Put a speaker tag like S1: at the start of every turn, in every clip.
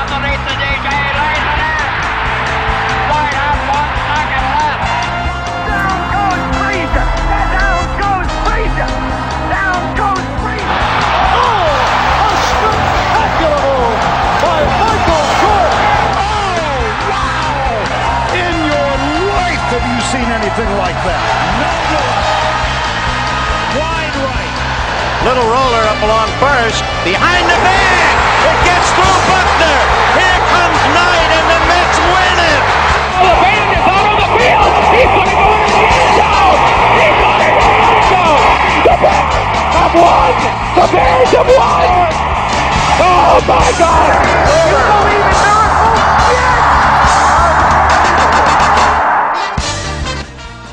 S1: underneath the DJ, lays it in. Right up 1 second left. Down goes Frazier. Down goes Frazier. Down goes Frazier.
S2: Oh, a spectacular move by Michael Jordan. Oh, wow. In your life have you seen anything like that? No good. Wide right.
S3: Little roller up along first. Behind the bag. It gets through Butler. Here comes Knight and the Mets win it.
S1: The band is out on the field. He's going to go in the end zone. He's going to go in the end zone. The Bears have won. The Bears have won. Oh, my God. You believe in miracles?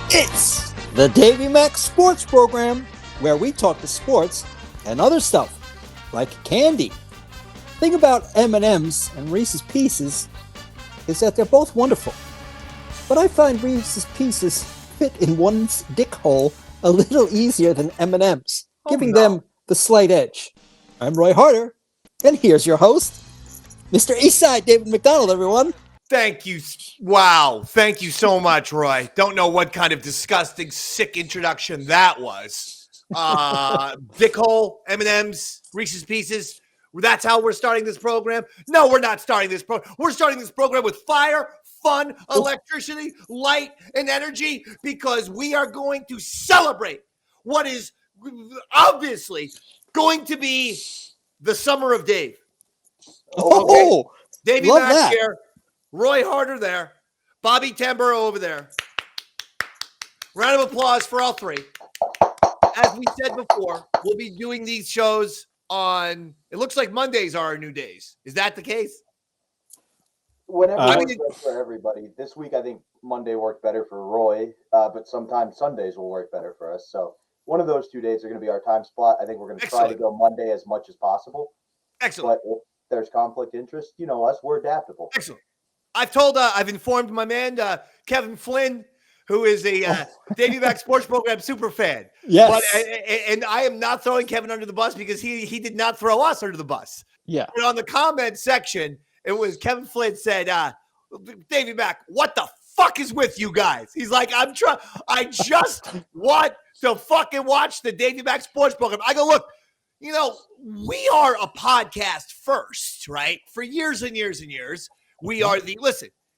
S1: Yes.
S4: It's the Davey Mac Sports Program, where we talk to sports and other stuff, like candy. Thing about M&M's and Reese's Pieces is that they're both wonderful. But I find Reese's Pieces fit in one's dick hole a little easier than M&M's, giving them the slight edge. I'm Roy Harder, and here's your host, Mr. Eastside David McDonald, everyone.
S5: Thank you. Wow. Thank you so much, Roy. Don't know what kind of disgusting, sick introduction that was. Dick hole, M&M's, Reese's Pieces. That's how we're starting this program? No, we're not starting this program. We're starting this program with fire, fun, electricity, light, and energy because we are going to celebrate what is obviously going to be the summer of Dave.
S4: Oh, okay.
S5: Davey Mac here, Roy Harder there, Bobby Tamburo over there. Round of applause for all three. As we said before, we'll be doing these shows on, it looks like Mondays are our new days. Is that the case?
S6: Whenever works good for everybody. This week, I think Monday worked better for Roy, but sometimes Sundays will work better for us. So one of those 2 days are going to be our time slot. I think we're going to try to go Monday as much as possible.
S5: Excellent.
S6: But if there's conflict interest, you know us, we're adaptable.
S5: Excellent. I've informed my man, Kevin Flynn, who is a Davey Mac Sports Program super fan.
S4: Yes.
S5: But, and I am not throwing Kevin under the bus because he did not throw us under the bus.
S4: Yeah.
S5: But on the comment section, it was Kevin Flynn said, Davey Mac, what the fuck is with you guys? He's like, I just want to fucking watch the Davey Mac Sports Program. I go, look, you know, we are a podcast first, right? For years and years and years. We are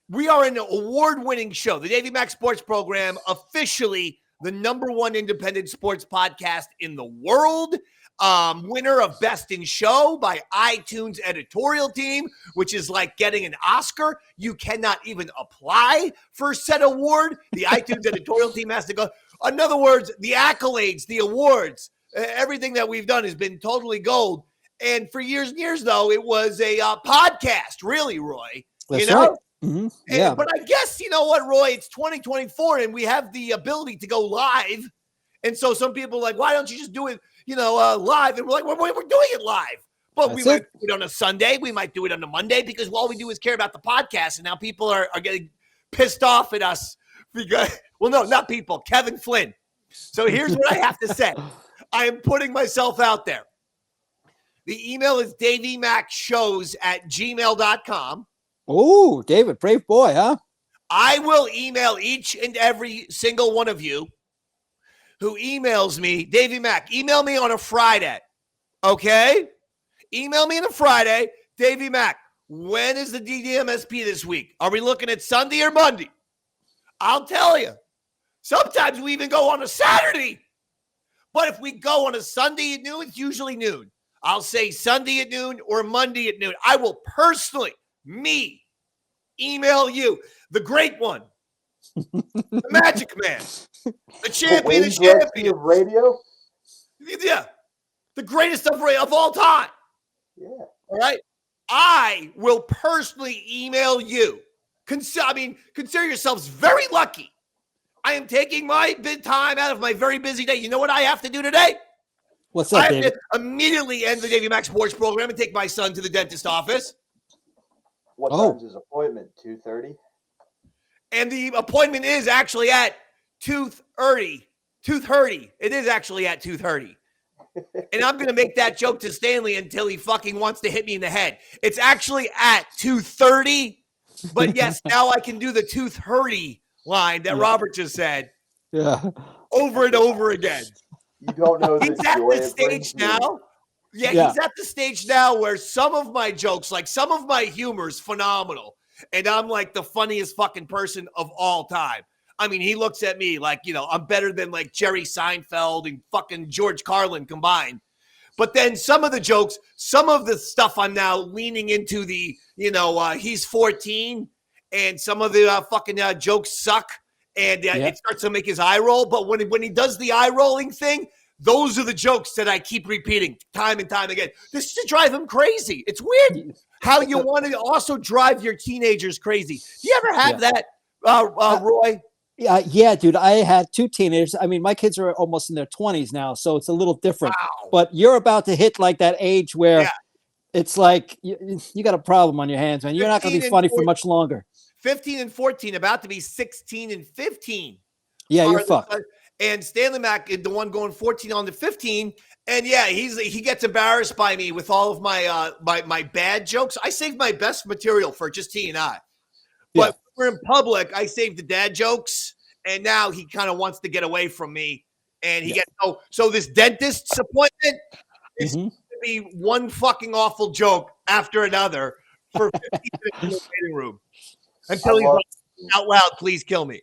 S5: we are an award-winning show. The Davey Mac Sports Program, officially the #1 independent sports podcast in the world. Winner of Best in Show by iTunes editorial team, which is like getting an Oscar. You cannot even apply for said award. The iTunes editorial team has to go. In other words, the accolades, the awards, everything that we've done has been totally gold. And for years and years, though, it was a podcast, really, Roy.
S4: That's
S5: you know?
S4: right. Mm-hmm. Yeah.
S5: But I guess, you know what, Roy? It's 2024, and we have the ability to go live. And so some people are like, why don't you just do it, live? And we're like, we're doing it live. But we might do it on a Sunday. We might do it on a Monday because all we do is care about the podcast. And now people are getting pissed off at us. Because, well, no, not people. Kevin Flynn. So here's what I have to say. I am putting myself out there. The email is davymacshows@gmail.com.
S4: Oh, David, brave boy, huh?
S5: I will email each and every single one of you who emails me, Davey Mac, email me on a Friday, okay? Email me on a Friday, Davey Mac, when is the DMSP this week? Are we looking at Sunday or Monday? I'll tell you. Sometimes we even go on a Saturday. But if we go on a Sunday at noon, it's usually noon. I'll say Sunday at noon or Monday at noon. I will personally, email you, the great one, the Magic Man, the champion of champions.
S6: Of radio?
S5: Yeah, the greatest of all time.
S6: Yeah.
S5: All right? I will personally email you. Consider yourselves very lucky. I am taking my time out of my very busy day. You know what I have to do today?
S4: What's up,
S5: I have
S4: David?
S5: to immediately end the Davey Mac Sports Program and take my son to the dentist office.
S6: What time's his appointment? 2:30?
S5: And the appointment is actually at 2:30. 2:30. It is actually at 2:30. And I'm going to make that joke to Stanley until he fucking wants to hit me in the head. It's actually at 2:30, but yes, now I can do the tooth hurty line that Robert just said.
S4: Yeah.
S5: Over and over again.
S6: You don't know.
S5: He's at the stage now. Yeah, he's at the stage now where some of my jokes, like some of my humor is phenomenal. And I'm like the funniest fucking person of all time. I mean, he looks at me like, I'm better than like Jerry Seinfeld and fucking George Carlin combined. But then some of the jokes, some of the stuff I'm now leaning into the, he's 14 and some of the fucking jokes suck and it starts to make his eye roll. But when he does the eye rolling thing, those are the jokes that I keep repeating time and time again. This is to drive him crazy. It's weird how you want to also drive your teenagers crazy. Do you ever have that, Roy?
S4: Yeah, dude. I had 2 teenagers. I mean, my kids are almost in their 20s now, so it's a little different.
S5: Wow.
S4: But you're about to hit like that age where it's like you got a problem on your hands, man. You're not going to be funny for much longer.
S5: 15 and 14, about to be 16 and 15.
S4: Yeah, you're fucked.
S5: And Stanley Mac is the one going 14 on to 15. And yeah, he gets embarrassed by me with all of my my bad jokes. I saved my best material for just he and I. But we're in public, I saved the dad jokes, and now he kind of wants to get away from me. And he gets so this dentist's appointment is going to be one fucking awful joke after another for 15 minutes in the waiting room until he's like, out loud, please kill me.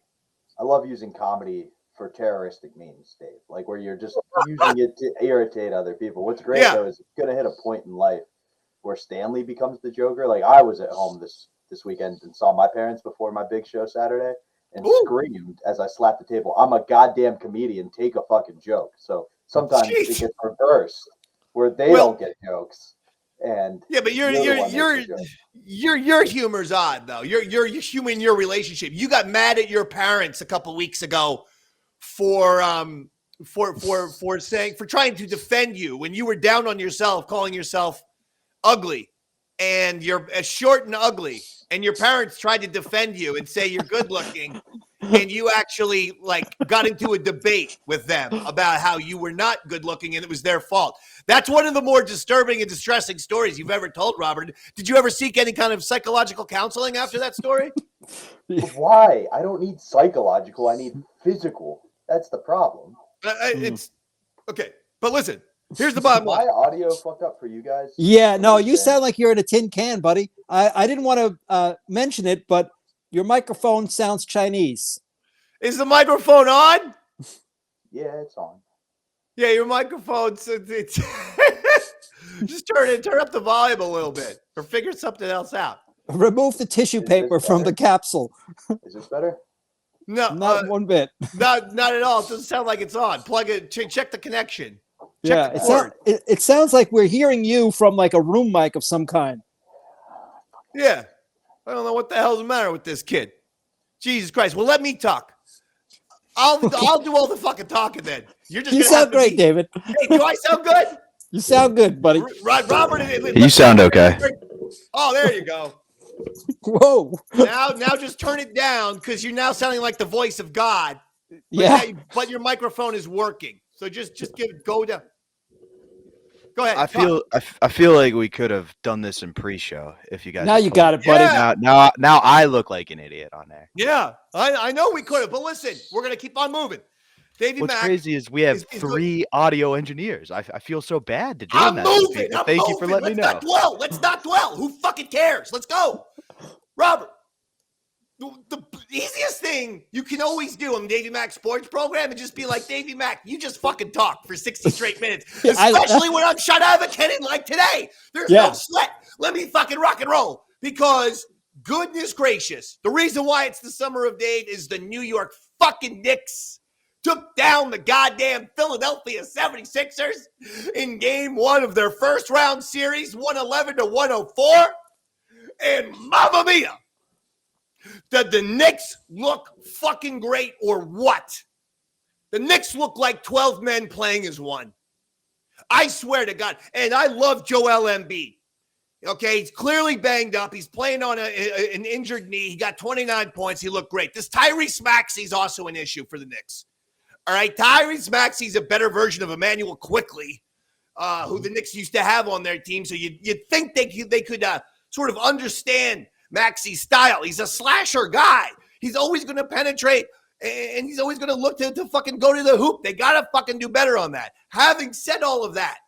S6: I love using comedy for terroristic means, Dave. Like where you're just using it to irritate other people. What's great though is it's going to hit a point in life where Stanley becomes the Joker. Like I was at home this weekend and saw my parents before my big show Saturday and screamed as I slapped the table, I'm a goddamn comedian, take a fucking joke. So sometimes it gets reversed where they don't get jokes. And
S5: but your humor's odd though. You're human in your relationship. You got mad at your parents a couple weeks ago for trying to defend you when you were down on yourself, calling yourself ugly, and you're short and ugly, and your parents tried to defend you and say you're good looking, and you actually like got into a debate with them about how you were not good looking and it was their fault. That's one of the more disturbing and distressing stories you've ever told, Robert. Did you ever seek any kind of psychological counseling after that story?
S6: Why? I don't need psychological. I need physical. That's the problem.
S5: It's okay. But listen, here's the bottom line.
S6: My audio fucked up for you guys?
S4: Yeah, no, you sound like you're in a tin can, buddy. I didn't want to mention it, but your microphone sounds Chinese.
S5: Is the microphone on?
S6: Yeah, it's on.
S5: Yeah, your microphone. It's just turn up the volume a little bit, or figure something else out.
S4: Remove the tissue paper from the capsule.
S6: Is this better?
S5: No,
S4: not one bit.
S5: Not at all. It doesn't sound like it's on. Plug it. Check the connection.
S4: Check the cord. It sounds like we're hearing you from like a room mic of some kind.
S5: Yeah, I don't know what the hell's the matter with this kid. Jesus Christ. Well, let me talk. I'll do all the fucking talking then. You
S4: sound great, David.
S5: Hey, do I sound good?
S4: You sound good, buddy.
S5: Robert,
S7: you sound okay.
S5: Oh, there you go.
S4: Whoa.
S5: Now just turn it down because you're now sounding like the voice of God. But your microphone is working. So just go down. Go ahead.
S7: I feel like we could have done this in pre-show if you guys.
S4: Now you got it, buddy.
S5: Yeah.
S7: Now I look like an idiot on there.
S5: Yeah, I know we could have, but listen, we're gonna keep on moving. Davey
S7: What's
S5: Mac
S7: crazy is we have 3 audio engineers. I feel so bad to do that.
S5: Moving.
S7: Thank you for letting me know.
S5: Let's not dwell. Who fucking cares? Let's go, Robert. The easiest thing you can always do on the Davey Mac Sports Program and just be like, Davey Mac, you just fucking talk for 60 straight minutes, especially when I'm shut out of a cannon like today. There's no sweat. Let me fucking rock and roll because goodness gracious, the reason why it's the summer of Dave is the New York fucking Knicks took down the goddamn Philadelphia 76ers in game 1 of their first round series, 111-104. And mamma mia, did the Knicks look fucking great or what? The Knicks look like 12 men playing as one. I swear to God. And I love Joel Embiid. Okay, he's clearly banged up. He's playing on an injured knee. He got 29 points. He looked great. This Tyrese Maxey's also an issue for the Knicks. All right, Tyrese Maxey's a better version of Emmanuel Quickley. who the Knicks used to have on their team. So you'd think they could sort of understand Maxey's style. He's a slasher guy. He's always going to penetrate, and he's always going to look to fucking go to the hoop. They got to fucking do better on that. Having said all of that,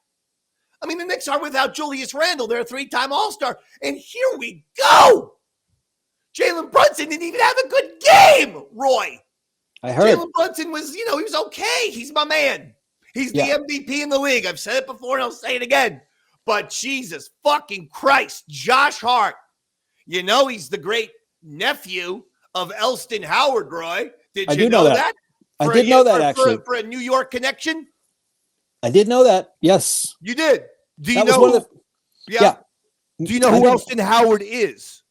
S5: I mean, the Knicks are without Julius Randle. They're a 3-time All-Star. And here we go. Jalen Brunson didn't even have a good game, Roy.
S4: I heard.
S5: Jalen Brunson was, he was okay. He's my man. He's the MVP in the league. I've said it before and I'll say it again. But Jesus fucking Christ, Josh Hart. He's the great nephew of Elston Howard, Roy. Did you know that?
S4: I did know that, actually.
S5: For a New York connection?
S4: I did know that. Yes.
S5: You did. Do you
S4: That
S5: know?
S4: was one of the,
S5: Yeah. Do you know who Elston Howard is?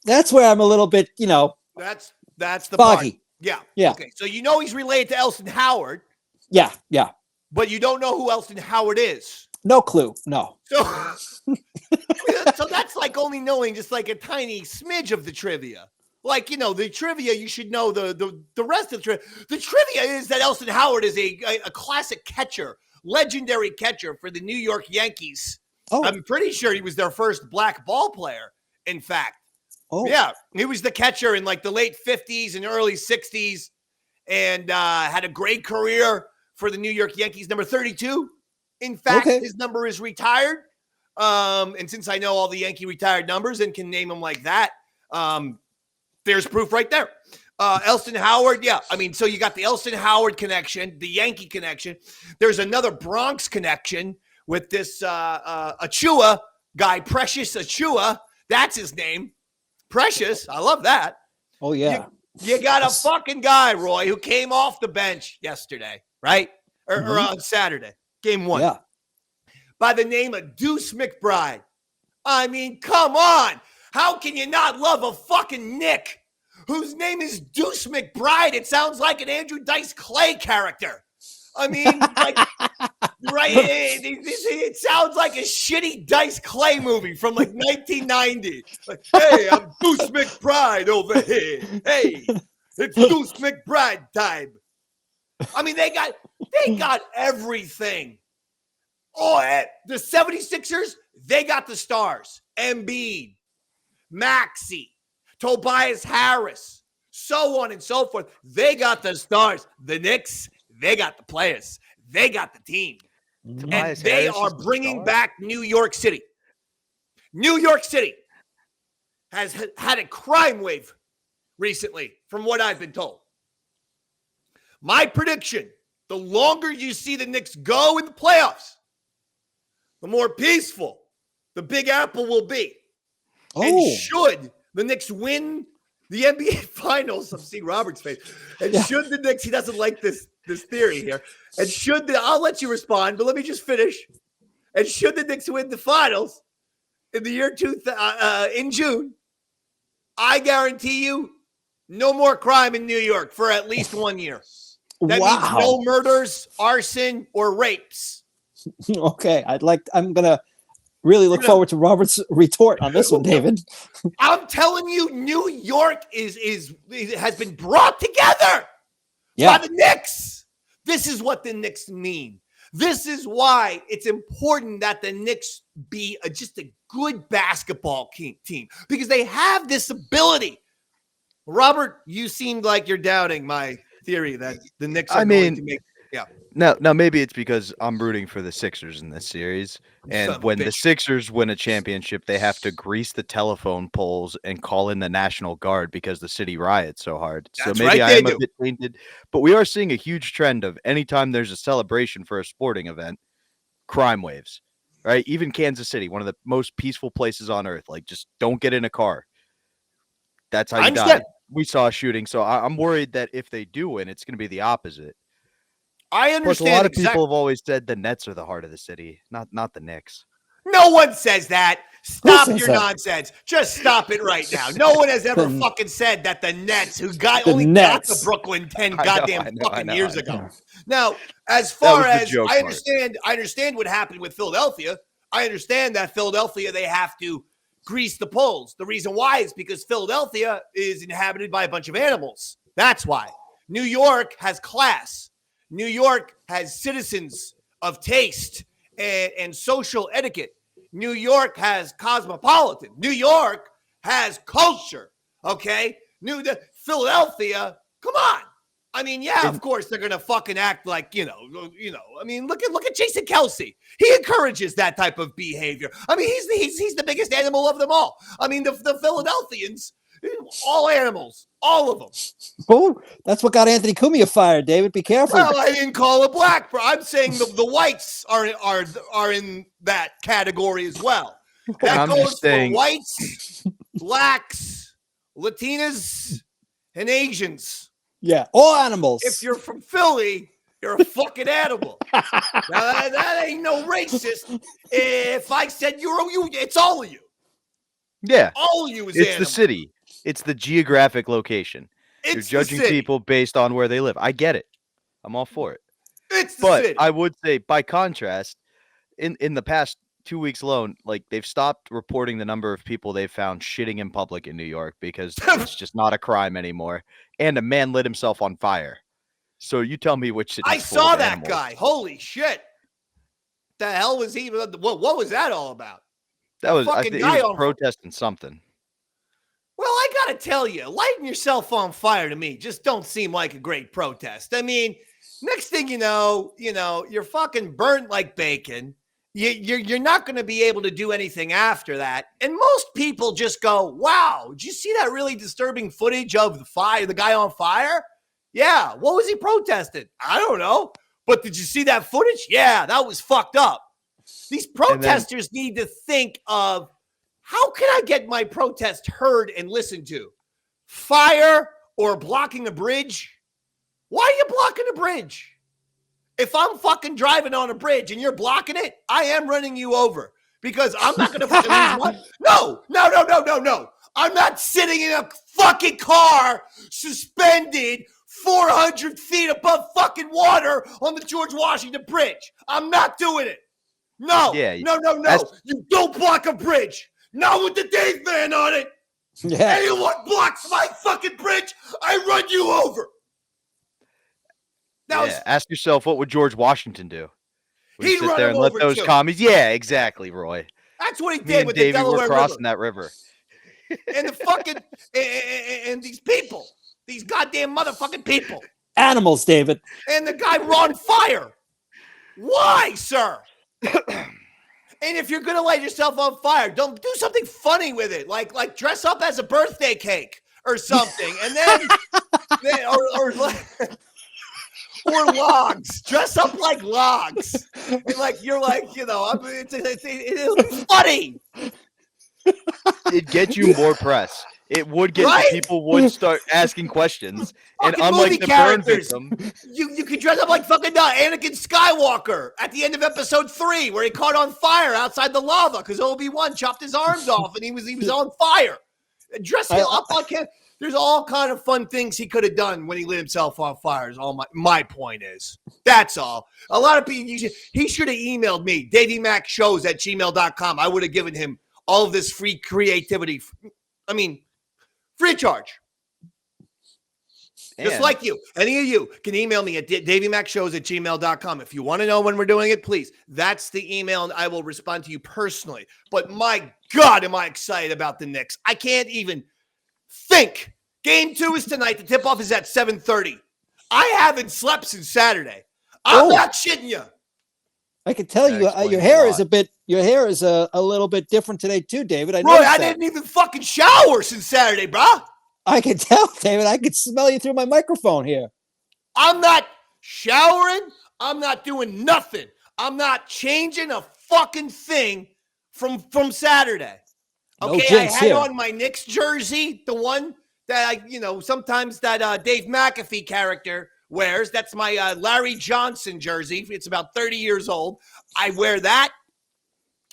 S4: That's where I'm a little bit,
S5: That's the
S4: foggy.
S5: part. Yeah.
S4: Yeah.
S5: Okay. So he's related to Elston Howard.
S4: Yeah. Yeah.
S5: But you don't know who Elston Howard is.
S4: No clue. No.
S5: So, so that's like only knowing just like a tiny smidge of the trivia. Like, the trivia, you should know the rest of the trivia. The trivia is that Elston Howard is a classic catcher, legendary catcher for the New York Yankees.
S4: Oh.
S5: I'm pretty sure he was their first black ball player, in fact.
S4: Oh.
S5: Yeah, he was the catcher in like the late 50s and early 60s and had a great career for the New York Yankees. Number 32. In fact, his number is retired. And since I know all the Yankee retired numbers and can name them like that, there's proof right there. Elston Howard, yeah. I mean, so you got the Elston Howard connection, the Yankee connection. There's another Bronx connection with this Achua guy, Precious Achua. That's his name. Precious. I love that.
S4: Oh, yeah.
S5: You got a fucking guy, Roy, who came off the bench yesterday, right? Or on Saturday, game 1.
S4: Yeah.
S5: By the name of Deuce McBride. I mean, come on. How can you not love a fucking Nick whose name is Deuce McBride? It sounds like an Andrew Dice Clay character. I mean, like, right? It sounds like a shitty Dice Clay movie from like 1990. Like, hey, I'm Deuce McBride over here. Hey, it's Deuce McBride time. I mean, they got everything. Oh, the 76ers, they got the stars. Embiid, Maxey, Tobias Harris, so on and so forth. They got the stars. The Knicks, they got the players. They got the team.
S7: Tobias
S5: and they
S7: Harris
S5: are
S7: is the
S5: bringing
S7: star?
S5: back New York City. New York City has had a crime wave recently, from what I've been told. My prediction, the longer you see the Knicks go in the playoffs, the more peaceful the Big Apple will be.
S4: Oh.
S5: And should the Knicks win the NBA Finals, I'm seeing Robert's face, and should the Knicks, he doesn't like this theory here, and I'll let you respond, but let me just finish. And should the Knicks win the Finals in the year in June, I guarantee you no more crime in New York for at least 1 year. That means no murders, arson, or rapes.
S4: Okay, I'm gonna really look forward to Robert's retort on this one, David.
S5: I'm telling you, New York has been brought together by the Knicks. This is what the Knicks mean. This is why it's important that the Knicks be just a good basketball team, because they have this ability. Robert, you seemed like you're doubting my theory that the Knicks are going to make. Yeah.
S7: No, maybe it's because I'm rooting for the Sixers in this series. And when the Sixers win a championship, they have to grease the telephone poles and call in the National Guard because the city riots so hard.
S5: That's
S7: so maybe
S5: right,
S7: I am a bit tainted. But we are seeing a huge trend of anytime there's a celebration for a sporting event, crime waves. Right? Even Kansas City, one of the most peaceful places on earth. Like, just don't get in a car. That's how you die. We saw a shooting. So I'm worried that if they do win, it's going to be the opposite.
S5: I understand.
S7: A lot of people have always said the Nets are the heart of the city, not the Knicks.
S5: No one says that. Stop your nonsense. Just stop it right now. No one has ever fucking said that the Nets, who got the Brooklyn 10 goddamn years ago. Now, as far as I understand what happened with Philadelphia. I understand that Philadelphia, they have to grease the poles. The reason why is because Philadelphia is inhabited by a bunch of animals. That's why. New York has class. New York has citizens of taste and social etiquette. New York has cosmopolitan. New York has culture. Okay, Philadelphia. Come on. I mean, yeah, of course they're gonna fucking act like you know. I mean, look at Jason Kelsey. He encourages that type of behavior. I mean, he's the biggest animal of them all. I mean, the Philadelphians, all animals, all of them.
S4: Oh, that's what got Anthony Cumia fired. David, be careful.
S5: Well, I didn't call it black, bro. I'm saying the whites are in that category as well. That
S7: I'm
S5: goes
S7: just saying,
S5: for whites, blacks, Latinas, and Asians.
S4: Yeah, all animals.
S5: If you're from Philly, you're a fucking animal. Now, that ain't no racist. If I said you, it's all of you.
S7: yeah,
S5: All of you is
S7: it's
S5: animals.
S7: the city. It's the geographic location. You're judging people based on where they live. I get it. I'm all for it.
S5: It's the
S7: But
S5: city.
S7: I would say, by contrast, in the past 2 weeks alone, like they've stopped reporting the number of people they've found shitting in public in New York because it's just not a crime anymore. And a man lit himself on fire. So you tell me which city.
S5: I saw that guy. Holy shit! The hell was he? What was that all about?
S7: That was
S5: fucking
S7: he
S5: guy
S7: was protesting something.
S5: Well, I gotta tell you, lighting yourself on fire to me just don't seem like a great protest. I mean, next thing you know, you're fucking burnt like bacon. You're not going to be able to do anything after that. And most people just go, wow, did you see that really disturbing footage of the guy on fire? Yeah. What was he protesting? I don't know. But did you see that footage? Yeah, that was fucked up. These protesters need to think of, how can I get my protest heard and listened to? Fire or blocking a bridge? Why are you blocking a bridge? If I'm fucking driving on a bridge and you're blocking it, I am running you over because I'm not going to fucking lose money. No. I'm not sitting in a fucking car suspended 400 feet above fucking water on the George Washington Bridge. I'm not doing it. No. You don't block a bridge. Not with the Dave Man on it.
S4: Yeah.
S5: Anyone blocks my fucking bridge, I run you over. Now,
S7: ask yourself, what would George Washington do? Would he
S5: he'd
S7: sit
S5: run
S7: there
S5: him
S7: and let
S5: over
S7: those
S5: too.
S7: commies? Yeah, exactly, Roy.
S5: That's what he
S7: Me
S5: did
S7: and
S5: with
S7: Davey
S5: the Delaware
S7: were crossing
S5: River.
S7: that river.
S5: And the fucking and these people, these goddamn motherfucking people,
S4: Animals, David.
S5: and the guy were on fire. Why, sir? And if you're gonna light yourself on fire, don't do something funny with it, like dress up as a birthday cake or something, and then or logs. Dress up like logs, and like you're like it'll be funny.
S7: It'd get you more press. It would get people would start asking questions. And unlike the burn victim,
S5: you could dress up like fucking Anakin Skywalker at the end of episode 3, where he caught on fire outside the lava because Obi-Wan chopped his arms off and he was on fire. Dress him up like him. There's all kind of fun things he could have done when he lit himself on fire. Is all my point is. That's all. A lot of people, he should have emailed me, DaveyMacShows@gmail.com. I would have given him all of this free creativity. I mean, free of charge. Just like you. Any of you can email me at DaveyMacShows@gmail.com. If you want to know when we're doing it, please. That's the email, and I will respond to you personally. But my God, am I excited about the Knicks. I can't even think. Game 2 is tonight. The tip-off is at 7:30. I haven't slept since Saturday. I'm not shitting you.
S4: I can tell you, your hair is a little bit different today too, David.
S5: I didn't even fucking shower since Saturday, bro.
S4: I can tell, David. I can smell you through my microphone here.
S5: I'm not showering. I'm not doing nothing. I'm not changing a fucking thing from Saturday. Okay, I had on my Knicks jersey, the one that sometimes that Dave McAfee character wears. That's my Larry Johnson jersey. It's about 30 years old. I wear that.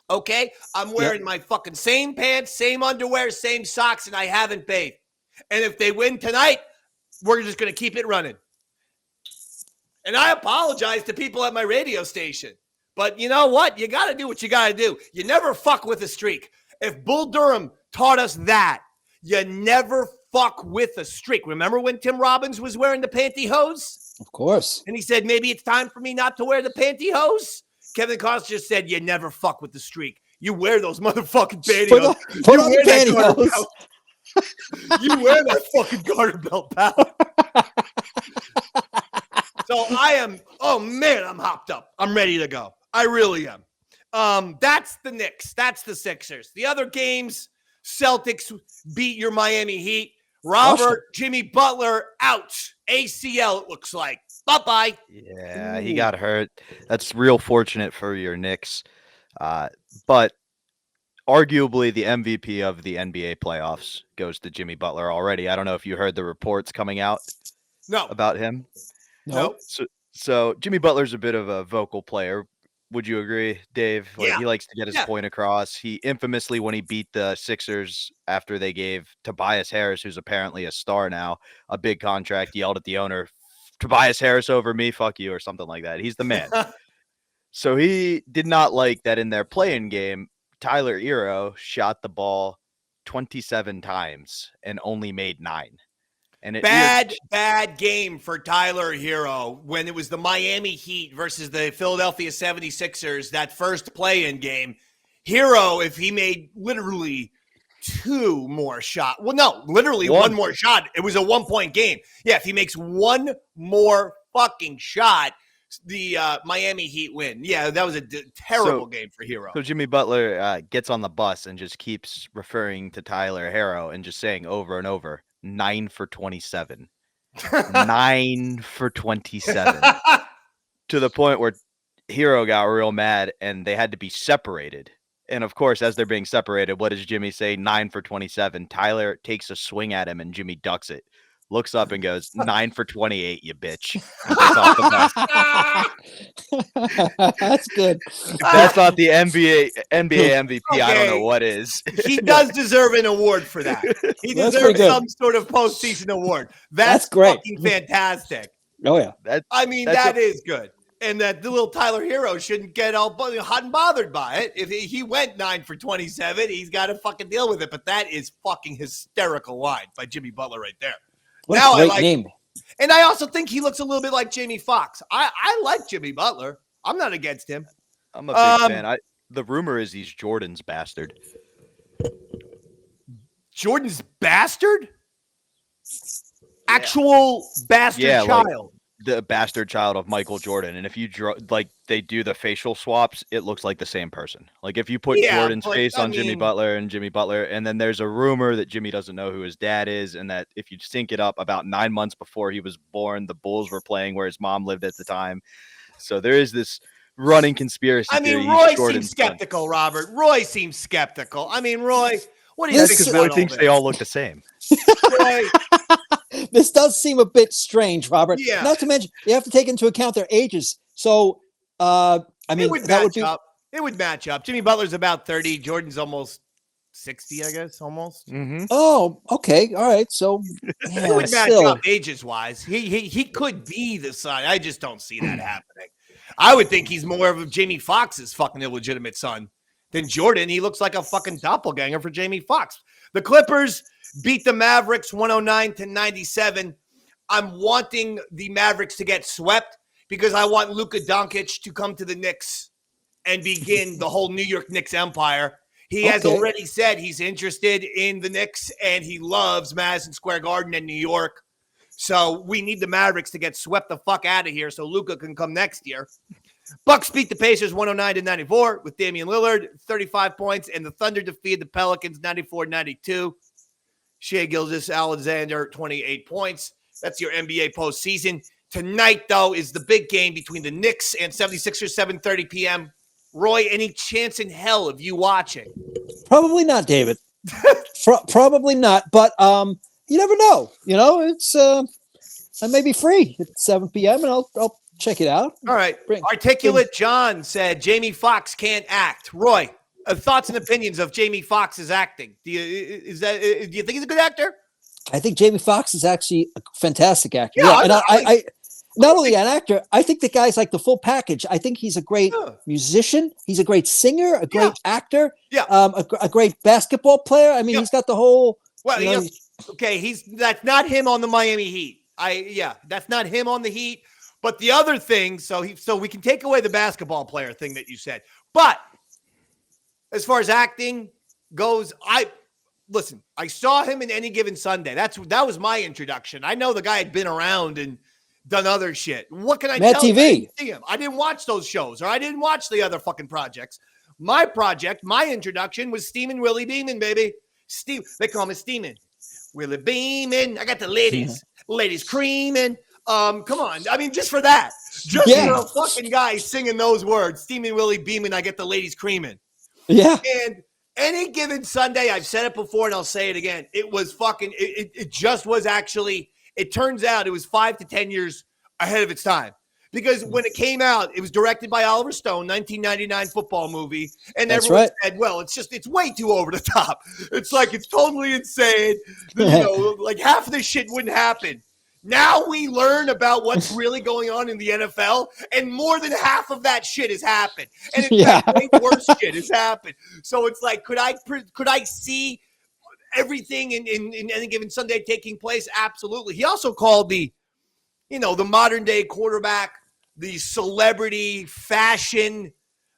S5: Okay, I'm wearing my fucking same pants, same underwear, same socks, and I haven't bathed. And if they win tonight, we're just going to keep it running. And I apologize to people at my radio station. But you know what? You got to do what you got to do. You never fuck with a streak. If Bull Durham taught us that, you never fuck with a streak. Remember when Tim Robbins was wearing the pantyhose?
S4: Of course.
S5: And he said, maybe it's time for me not to wear the pantyhose. Kevin Costner just said, you never fuck with the streak. You wear those motherfucking pantyhose.
S4: Put on the pantyhose.
S5: You wear that fucking garter belt, pal. So I'm hopped up. I'm ready to go. I really am. That's the Knicks. That's the Sixers. The other games, Celtics beat your Miami Heat. Robert, Jimmy Butler out. ACL, it looks like. Bye-bye.
S7: Yeah, he got hurt. That's real fortunate for your Knicks. But arguably the MVP of the NBA playoffs goes to Jimmy Butler already. I don't know if you heard the reports coming out about him.
S5: No.
S7: So Jimmy Butler's a bit of a vocal player. Would you agree, Dave? Like, he likes to get his point across. He infamously, when he beat the Sixers after they gave Tobias Harris, who's apparently a star now, a big contract, yelled at the owner, Tobias Harris over me, fuck you, or something like that. He's the man. So he did not like that in their play-in game, Tyler Hero shot the ball 27 times and only made 9. And
S5: bad game for Tyler Hero when it was the Miami Heat versus the Philadelphia 76ers, that first play-in game. Hero, if he made literally 2 more shots. Well, no, literally one more shot. It was a 1-point game. Yeah, if he makes 1 more fucking shot, the Miami Heat win. Yeah, that was a terrible game for Hero.
S7: So Jimmy Butler gets on the bus and just keeps referring to Tyler Hero and just saying over and over, 9 for 27. 9 for 27. To the point where Hero got real mad and they had to be separated. And of course, as they're being separated, what does Jimmy say? 9 for 27. Tyler takes a swing at him and Jimmy ducks it. Looks up and goes, 9 for 28, you bitch. And gets off the bus.
S4: That's good.
S7: If that's not the NBA MVP, okay. I don't know what is.
S5: He does deserve an award for that. He deserves some sort of postseason award. That's great. Fucking fantastic.
S4: Oh, yeah.
S5: That is good. And that the little Tyler Hero shouldn't get all hot and bothered by it. If he went 9 for 27, he's got to fucking deal with it. But that is fucking hysterical line by Jimmy Butler right there.
S4: What a great name.
S5: And I also think he looks a little bit like Jamie Foxx. I like Jimmy Butler. I'm not against him.
S7: I'm a big fan. The rumor is he's Jordan's bastard.
S5: Jordan's bastard? Actual bastard child.
S7: Like the bastard child of Michael Jordan. And if you draw, like they do the facial swaps, it looks like the same person. Like if you put Jordan's face on Jimmy Butler, and then there's a rumor that Jimmy doesn't know who his dad is, and that if you sync it up, about 9 months before he was born, the Bulls were playing where his mom lived at the time. So there is this running conspiracy theory.
S5: Roy seems skeptical, Robert. Roy seems skeptical. Roy, what do you think about all this?
S7: Roy thinks they all look the same.
S5: Roy,
S4: this does seem a bit strange, Robert.
S5: Yeah.
S4: Not to mention, you have to take into account their ages. So, it
S5: would match up. Jimmy Butler's about 30. Jordan's almost 60, I guess, almost.
S7: Mm-hmm.
S4: Oh, okay. All right. So,
S5: it would match up ages-wise. He could be the son. I just don't see that happening. I would think he's more of Jamie Foxx's fucking illegitimate son than Jordan. He looks like a fucking doppelganger for Jamie Foxx. The Clippers beat the Mavericks 109-97. I'm wanting the Mavericks to get swept because I want Luka Doncic to come to the Knicks and begin the whole New York Knicks empire. He has already said he's interested in the Knicks and he loves Madison Square Garden in New York. So we need the Mavericks to get swept the fuck out of here so Luka can come next year. Bucks beat the Pacers 109-94 with Damian Lillard, 35 points, and the Thunder defeated the Pelicans 94-92. Shai Gilgeous-Alexander, 28 points. That's your NBA postseason. Tonight, though, is the big game between the Knicks and 76ers, 7:30 p.m. Roy, any chance in hell of you watching?
S4: Probably not, David. Probably not, but you never know. It's I may be free at 7 p.m. and I'll check it out.
S5: All right. Articulate John said Jamie Foxx can't act. Roy, thoughts and opinions of Jamie Foxx's acting. Do you think he's a good actor?
S4: I think Jamie Foxx is actually a fantastic actor.
S5: Yeah,
S4: and I not only an actor, I think the guy's like the full package. I think he's a great musician. He's a great singer, a great actor, a great basketball player. He's got the whole.
S5: Well, okay, that's not him on the Miami Heat. That's not him on the Heat. But the other thing, so we can take away the basketball player thing that you said. But as far as acting goes, I saw him in Any Given Sunday. That was my introduction. I know the guy had been around and done other shit. What can I tell you? I didn't see him. I didn't watch those shows, or I didn't watch the other fucking projects. My introduction was Steamin' Willie Beeman, baby. They call me Steamin' Willie Beeman. I got the ladies creaming. Come on. I mean, just for that. Just for a fucking guy singing those words, Steamin' Willie Beeman, I get the ladies creaming.
S4: Yeah.
S5: And Any Given Sunday, I've said it before and I'll say it again. It was fucking, it just was actually, it turns out it was 5 to 10 years ahead of its time. Because when it came out, it was directed by Oliver Stone, 1999 football movie. And everyone said, well, it's way too over the top. It's like, it's totally insane. Like half of this shit wouldn't happen. Now we learn about what's really going on in the NFL, and more than half of that shit has happened. And in fact, way worse shit has happened. So it's like, could I see everything in Any Given Sunday taking place? Absolutely. He also called the modern day quarterback, the celebrity fashion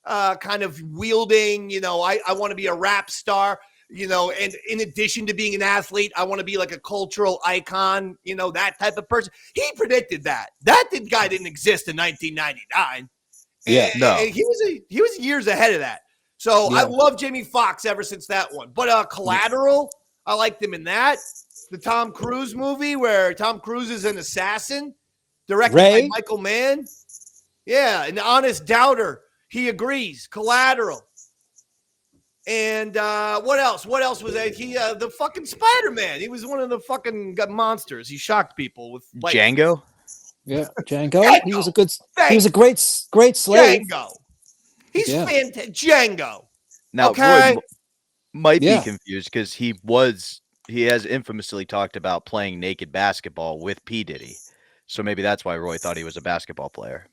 S5: kind of wielding, I want to be a rap star. And in addition to being an athlete, I want to be like a cultural icon, that type of person. He predicted that. That guy didn't exist in 1999.
S4: Yeah,
S5: no. And he was years ahead of that. So I love Jamie Foxx ever since that one. But Collateral, I liked him in that. The Tom Cruise movie where Tom Cruise is an assassin, directed by Michael Mann. Yeah, an honest doubter. He agrees. Collateral. And what else? What else was that? The fucking Spider-Man. He was one of the fucking monsters. He shocked people with
S7: Django.
S4: Yeah, Django. He was a great slave.
S5: Django. He's fantastic. Django.
S7: Now,
S5: okay.
S7: Roy might be confused because he has infamously talked about playing naked basketball with P. Diddy. So maybe that's why Roy thought he was a basketball player.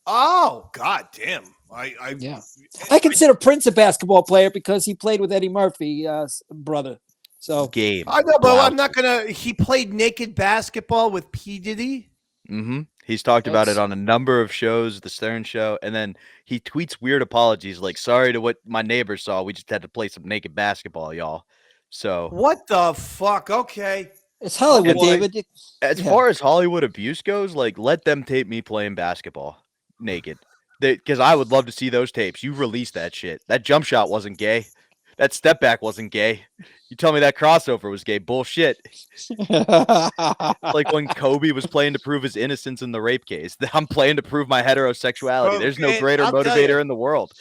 S5: Oh, god damn.
S4: I consider Prince a basketball player because he played with Eddie Murphy's brother. So
S7: game.
S5: I know, but I'm not gonna. He played naked basketball with P. Diddy.
S7: Mm-hmm. He's talked about it on a number of shows, the Stern Show, and then he tweets weird apologies like, "Sorry to what my neighbors saw. We just had to play some naked basketball, y'all." So
S5: what the fuck? Okay,
S4: it's Hollywood, David.
S7: As far as Hollywood abuse goes, like, let them tape me playing basketball naked. Because I would love to see those tapes. You released that shit. That jump shot wasn't gay. That step back wasn't gay. You tell me that crossover was gay. Bullshit. Like when Kobe was playing to prove his innocence in the rape case. I'm playing to prove my heterosexuality. There's no greater motivator in the world.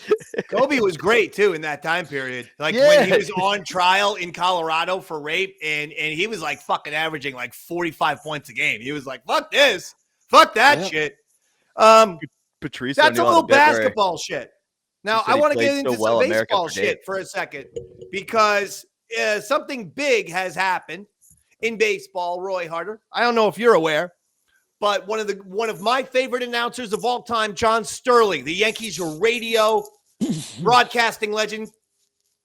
S5: Kobe was great, too, in that time period. Like when he was on trial in Colorado for rape, and he was like fucking averaging like 45 points a game. He was like, fuck this. Fuck that shit.
S7: Patrice,
S5: that's a little basketball shit. Now, I want to get into some baseball shit for a second because something big has happened in baseball, Roy Harder. I don't know if you're aware, but one of my favorite announcers of all time, John Sterling, the Yankees radio broadcasting legend,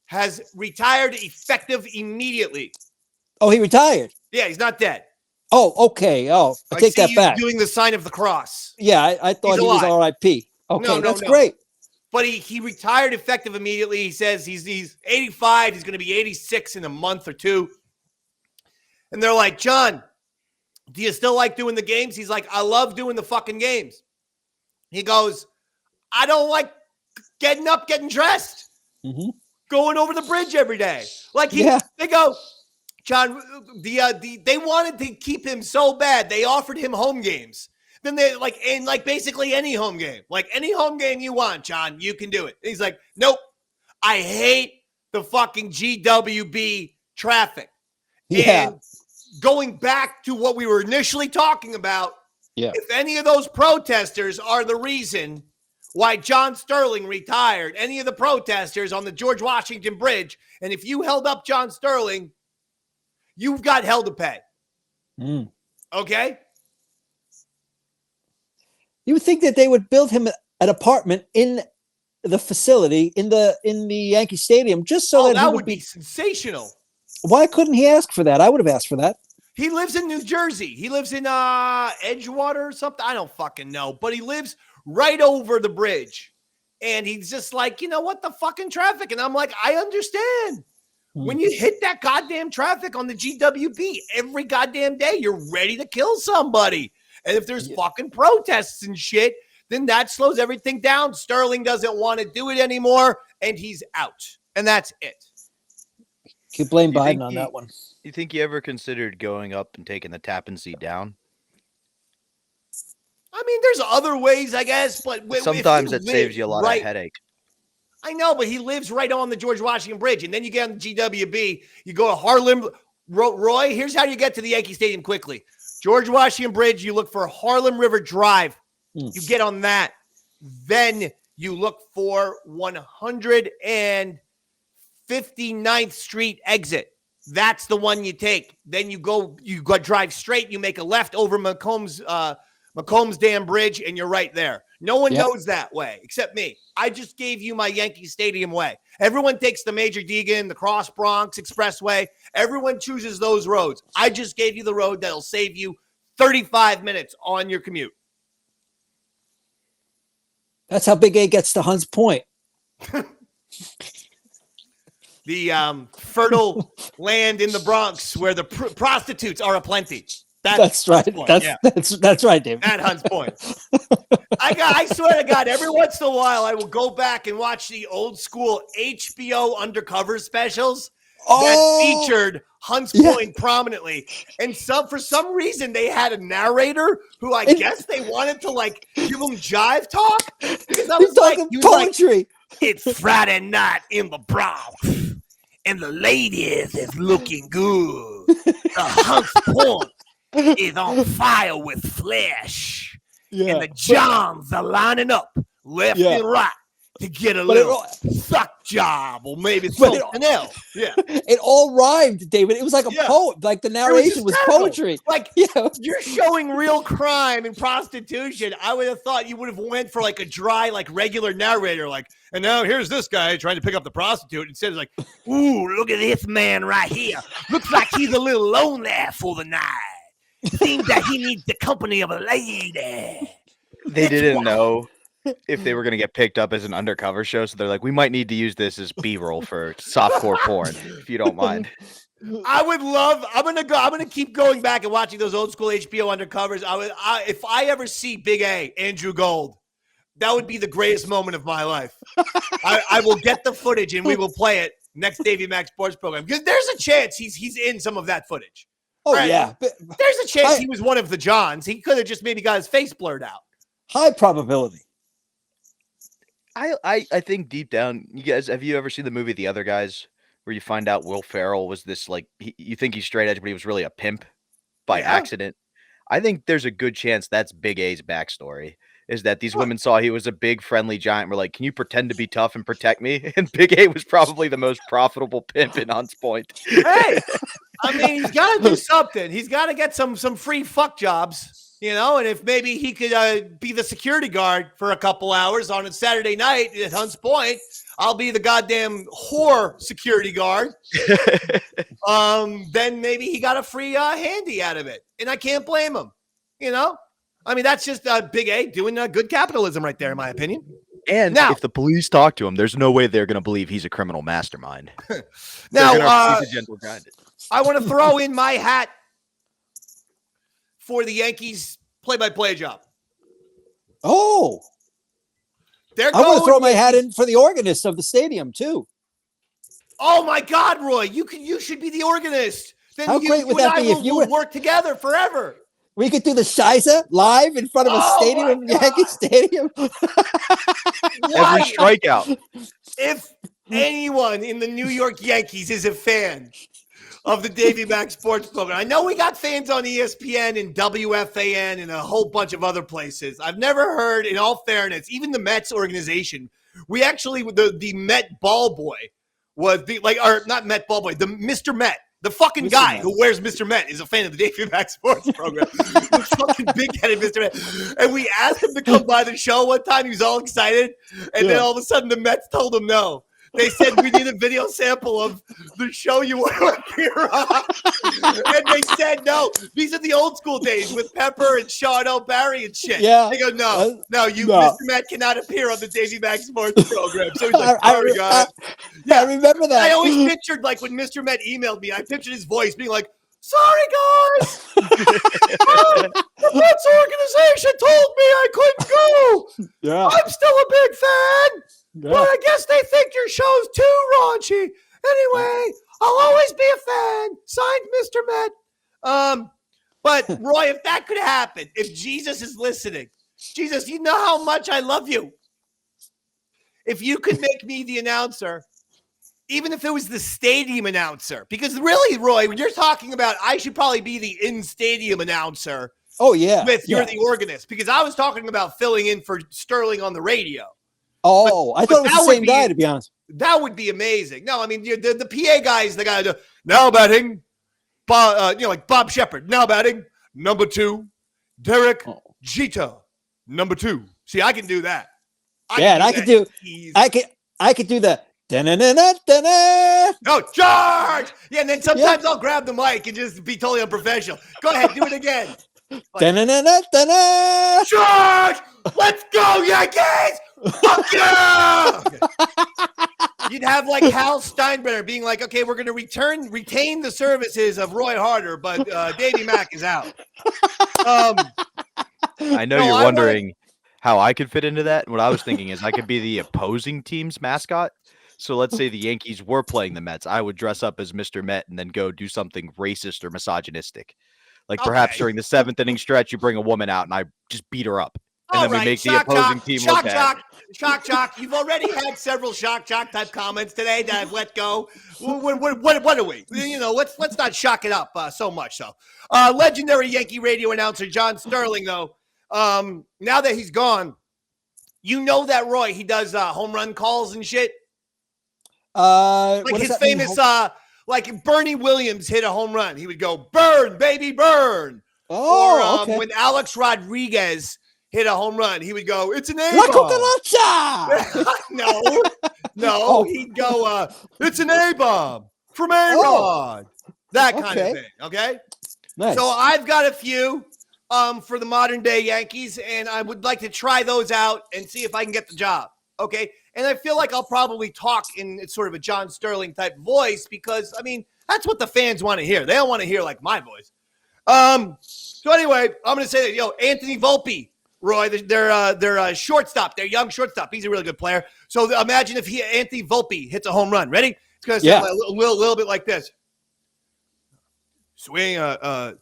S5: has retired effective immediately.
S4: Oh, he retired?
S5: Yeah, he's not dead.
S4: Oh, okay. Oh, I take that back.
S5: Doing the sign of the cross.
S4: Yeah, I thought he was R.I.P. Okay, that's great.
S5: But he retired effective immediately. He says he's 85. He's going to be 86 in a month or two. And they're like, John, do you still like doing the games? He's like, I love doing the fucking games. He goes, I don't like getting up, getting dressed, going over the bridge every day. Like they go, John, they wanted to keep him so bad, they offered him home games. Then they basically any home game. Like any home game you want, John, you can do it. And he's like, nope, I hate the fucking GWB traffic.
S4: Yeah.
S5: And going back to what we were initially talking about, if any of those protesters are the reason why John Sterling retired, any of the protesters on the George Washington Bridge, and if you held up John Sterling, you've got hell to pay. Okay?
S4: You would think that they would build him an apartment in the facility, in the Yankee Stadium, just so that
S5: that would be sensational.
S4: Why couldn't he ask for that? I would have asked for that.
S5: He lives in New Jersey. He lives in Edgewater or something. I don't fucking know. But he lives right over the bridge. And he's just like, you know what? The fucking traffic. And I'm like, I understand. When you hit that goddamn traffic on the GWP every goddamn day, you're ready to kill somebody. And if there's fucking protests and shit, then that slows everything down. Sterling doesn't want to do it anymore, and he's out. And that's it.
S4: You blame Biden on that one.
S7: You think you ever considered going up and taking the Tappan Zee down?
S5: I mean, there's other ways, I guess, but
S7: sometimes it saves you a lot of headache.
S5: I know, but he lives right on the George Washington Bridge, and then you get on the GWB, you go to Harlem. Roy, here's how you get to the Yankee Stadium quickly. George Washington Bridge, you look for Harlem River Drive. You get on that. Then you look for 159th Street exit. That's the one you take. Then you go drive straight. You make a left over McCombs Dam Bridge, and you're right there. No one knows that way except me. I just gave you my Yankee Stadium way. Everyone takes the Major Deegan, the Cross Bronx Expressway. Everyone chooses those roads. I just gave you the road that'll save you 35 minutes on your commute.
S4: That's how Big A gets to Hunts Point.
S5: The fertile land in the Bronx where the prostitutes are aplenty.
S4: That's right. That's right, David.
S5: At Hunts Point. I swear to God, every once in a while, I will go back and watch the old school HBO undercover specials that featured Hunts Point prominently. And for some reason, they had a narrator who I guess they wanted to like give him jive talk. Because I was like,
S4: poetry.
S5: It's Friday night in the Bronx, and the ladies is looking good. The Hunts Point is on fire with flesh. And the Johns are lining up left and right to get a little suck job or maybe something else. Yeah.
S4: It all rhymed, David. It was like a poem. Like the narration was poetry.
S5: Like you're showing real crime and prostitution. I would have thought you would have went for like a dry, like regular narrator. Like, and now here's this guy trying to pick up the prostitute. Instead of like, ooh, look at this man right here. Looks like he's a little lonely for the night. Seems that he needs the company of a lady.
S7: They didn't know if they were going to get picked up as an undercover show, so they're like, we might need to use this as B-roll for softcore porn, if you don't mind.
S5: I would love. I'm gonna keep going back and watching those old school HBO undercovers. If I ever see Big A, Andrew Gold, that would be the greatest moment of my life. I will get the footage and we will play it next Davey Mac Sports Program because there's a chance he's in some of that footage.
S4: Oh, right? Yeah.
S5: There's a chance he was one of the Johns. He could have just maybe got his face blurred out.
S4: High probability.
S7: I think deep down, you guys, have you ever seen the movie The Other Guys, where you find out Will Ferrell was this, like, you think he's straight edge, but he was really a pimp by accident? I think there's a good chance that's Big A's backstory, is that these women saw he was a big, friendly giant and were like, can you pretend to be tough and protect me? And Big A was probably the most profitable pimp in Hunts Point.
S5: Hey, I mean, he's got to do something. He's got to get some free fuck jobs, you know, and if maybe he could be the security guard for a couple hours on a Saturday night at Hunts Point, I'll be the goddamn whore security guard. Then maybe he got a free handy out of it. And I can't blame him, you know? I mean, that's just Big A doing good capitalism right there, in my opinion.
S7: And now, if the police talk to him, there's no way they're going to believe he's a criminal mastermind.
S5: Now, I want to throw in my hat for the Yankees play-by-play job.
S4: Oh. I want to throw my hat in for the organist of the stadium, too.
S5: Oh, my God, Roy. You should be the organist. Then
S4: How great would that be if you would
S5: work together forever?
S4: We could do the Shiza live in front of a stadium, Yankee Stadium.
S7: Every strikeout.
S5: If anyone in the New York Yankees is a fan of the Davey Mac Sports Program, I know we got fans on ESPN and WFAN and a whole bunch of other places. I've never heard, in all fairness, even the Mets organization, we actually, the Met ball boy was not Met ball boy, the Mr. Met. The fucking guy who wears Mr. Met is a fan of the Davey Mac Sports Program. The fucking big-headed Mr. Met. And we asked him to come by the show one time. He was all excited. And then all of a sudden the Mets told him no. They said we need a video sample of the show you want to appear on. And they said, no, these are the old school days with Pepper and Sean O'Barry and shit.
S4: Yeah.
S5: They go, no,
S4: no.
S5: Mr. Matt cannot appear on the Davey Mac Sports Program. So he's like, sorry, guys.
S4: I remember that.
S5: I always pictured, like, when Mr. Met emailed me, I pictured his voice being like, sorry, guys. The Mets organization told me I couldn't go.
S4: Yeah.
S5: I'm still a big fan,
S4: Yeah.
S5: but I guess they think your show's too raunchy. Anyway, I'll always be a fan. Signed, Mr. Met. But, Roy, if that could happen, if Jesus is listening, Jesus, you know how much I love you. If you could make me the announcer, even if it was the stadium announcer, because really, Roy, when you're talking about, I should probably be the in-stadium announcer.
S4: Oh, yeah.
S5: You're the organist, because I was talking about filling in for Sterling on the radio.
S4: Oh, I thought it was the same guy, to be honest.
S5: That would be amazing. No, I mean, the PA guys, the guy, now batting, like Bob Shepard, now batting, number 2, Derek Jeter, number 2. See, I can do that. I could do the no, charge! Yeah, and then sometimes I'll grab the mic and just be totally unprofessional. Go ahead, do it again. Charge! Let's go, Yankees! Fuck yeah! Okay. You'd have like Hal Steinbrenner being like, okay, we're going to retain the services of Roy Harder, but Davey Mac is out.
S7: I know you're wondering how I could fit into that. What I was thinking is I could be the opposing team's mascot. So let's say the Yankees were playing the Mets. I would dress up as Mr. Met and then go do something racist or misogynistic. Like perhaps during the 7th inning stretch, you bring a woman out and I just beat her up. And then we make the opposing team look bad.
S5: Shock. You've already had several shock type comments today that I've let go. What are we? You know, let's not shock it up so much. So, legendary Yankee radio announcer John Sterling, though, now that he's gone, you know that Roy, he does home run calls and shit. Like his famous, like if Bernie Williams hit a home run, he would go, "Burn, baby, burn."
S4: Oh,
S5: or when Alex Rodriguez hit a home run, he would go, "It's an A bomb." No, he'd go, "It's an A bomb from A-Rod." That kind of thing. Okay.
S4: Nice.
S5: So I've got a few for the modern day Yankees, and I would like to try those out and see if I can get the job. Okay. And I feel like I'll probably talk in sort of a John Sterling type voice because, I mean, that's what the fans want to hear. They don't want to hear like my voice. So anyway, I'm going to say that, Anthony Volpe, Roy, their shortstop, their young shortstop. He's a really good player. So imagine if Anthony Volpe hits a home run. Ready? It's going to sound a little bit like this. Swing,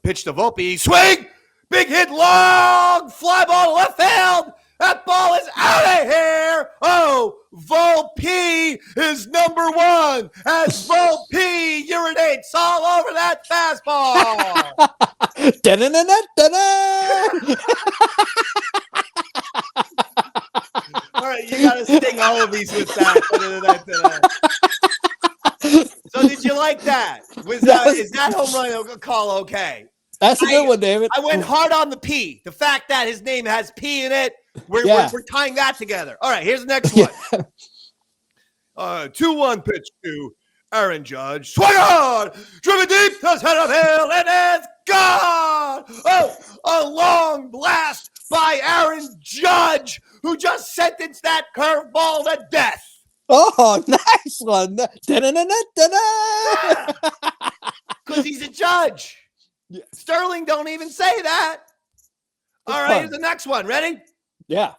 S5: pitch to Volpe. Swing! Big hit, long fly ball to left field. That ball is out of here. Oh, Volpe is number 1 as Volpe urinates all over that fastball. All right, you got to sting all of these with that. So did you like that? Is that home run call okay?
S4: That's a good one, David.
S5: I went hard on the P. The fact that his name has P in it, we're tying that together. All right, here's the next one. 2-1 pitch to Aaron Judge. Swing on! Driven deep to center field, and it's gone! Oh, a long blast by Aaron Judge, who just sentenced that curveball to death.
S4: Oh, nice one.
S5: Because he's a judge. Sterling don't even say that. All right, here's the next one. Ready?
S4: Yeah.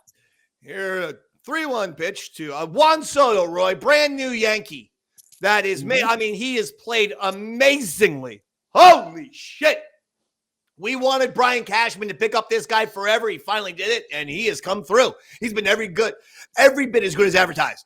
S5: Here, a 3-1 pitch to Juan Soto, Roy, brand new Yankee. That is, I mean, he has played amazingly. Holy shit. We wanted Brian Cashman to pick up this guy forever. He finally did it, and he has come through. He's been every bit as good as advertised.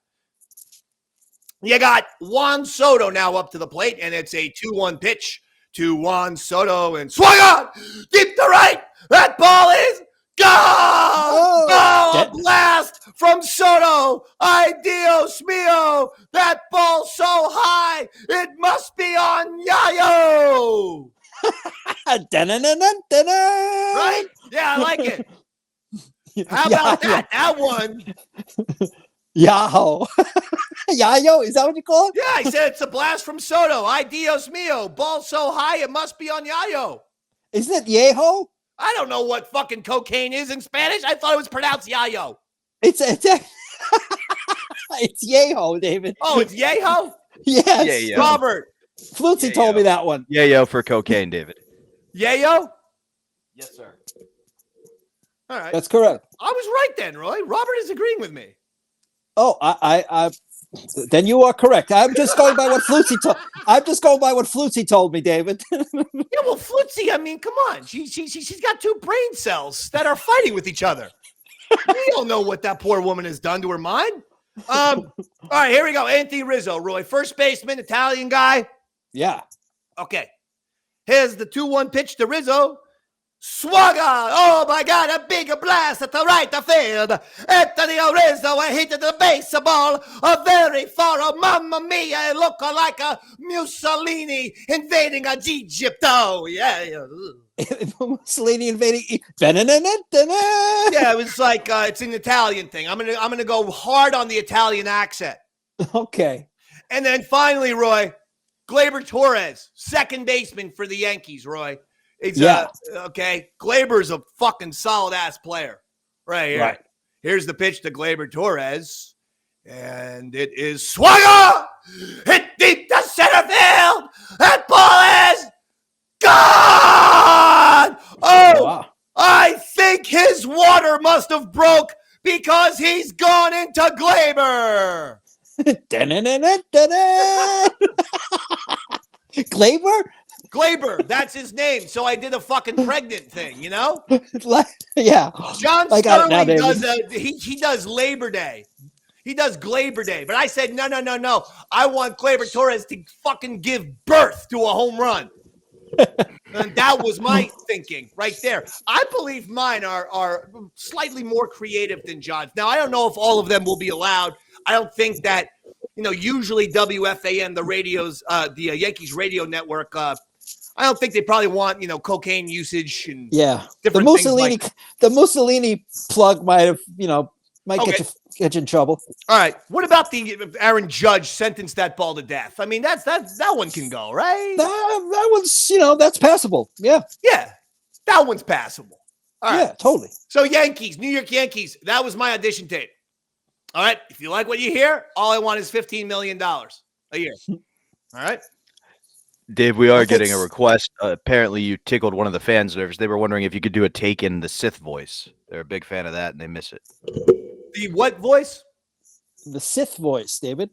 S5: You got Juan Soto now up to the plate, and it's a 2-1 pitch to Juan Soto, and swung on deep to right. That ball is gone. Oh, blast from Soto. Ay, Dios mío. That ball so high, it must be on Yayo. Right? Yeah, I like it. How about that? That one.
S4: Yahoo. Yayo, is that what you call it?
S5: Yeah, he said it's a blast from Soto. Ay, Dios mío. Ball so high, it must be on Yayo.
S4: Isn't it Yeho?
S5: I don't know what fucking cocaine is in Spanish. I thought it was pronounced Yayo.
S4: It's Yeho, David.
S5: Oh, it's Yeho?
S4: Yes.
S7: Yeah.
S5: Robert.
S4: Flutzy told me that one.
S7: Yayo for cocaine, David.
S5: Yayo?
S6: Yes, sir.
S5: All right.
S4: That's correct.
S5: I was right then, Roy. Robert is agreeing with me.
S4: Oh, I then you are correct. I'm just going by what Flutzy told me, David.
S5: Yeah, well, Flutzy, I mean, come on. She's got two brain cells that are fighting with each other. We don't know what that poor woman has done to her mind. All right, here we go. Anthony Rizzo, Roy. First baseman, Italian guy.
S4: Yeah.
S5: Okay. Here's the 2-1 pitch to Rizzo. Swagger! Oh my God, a big blast at the right field. Anthony Rizzo hit the baseball. A very far, mamma mia, it looked like a Mussolini invading Egypt. Oh, yeah.
S4: Mussolini invading. Yeah,
S5: Yeah, it was like it's an Italian thing. I'm gonna go hard on the Italian accent.
S4: Okay.
S5: And then finally, Roy, Gleyber Torres, second baseman for the Yankees, Roy. Okay. Gleyber's a fucking solid ass player. Right here.
S4: Right.
S5: Here's the pitch to Gleyber Torres. And it is swagger! Hit deep to center field! That ball is gone! Oh,
S4: Wow.
S5: I think his water must have broke because he's gone into Gleyber.
S4: Gleyber?
S5: That's his name. So I did a fucking pregnant thing, you know?
S4: Yeah.
S5: John
S4: I got it now,
S5: Sterling
S4: David.
S5: he does Labor Day. He does Gleyber Day. But I said, no. I want Gleyber Torres to fucking give birth to a home run. And that was my thinking right there. I believe mine are slightly more creative than John's. Now, I don't know if all of them will be allowed. I don't think that, usually WFAN, the radios, the Yankees radio network, I don't think they probably want, cocaine usage and different
S4: the Mussolini plug might have, get you in trouble.
S5: All right. What about the Aaron Judge sentenced that ball to death? I mean, that one can go, right?
S4: That one's, that's passable. Yeah.
S5: Yeah. That one's passable. All right.
S4: Yeah, totally.
S5: So New York Yankees, that was my audition tape. All right. If you like what you hear, all I want is $15 million a year. All right.
S7: Dave, we are getting a request. Apparently, you tickled one of the fans' nerves. They were wondering if you could do a take in the Sith voice. They're a big fan of that, and they miss it.
S5: The what voice?
S4: The Sith voice, David.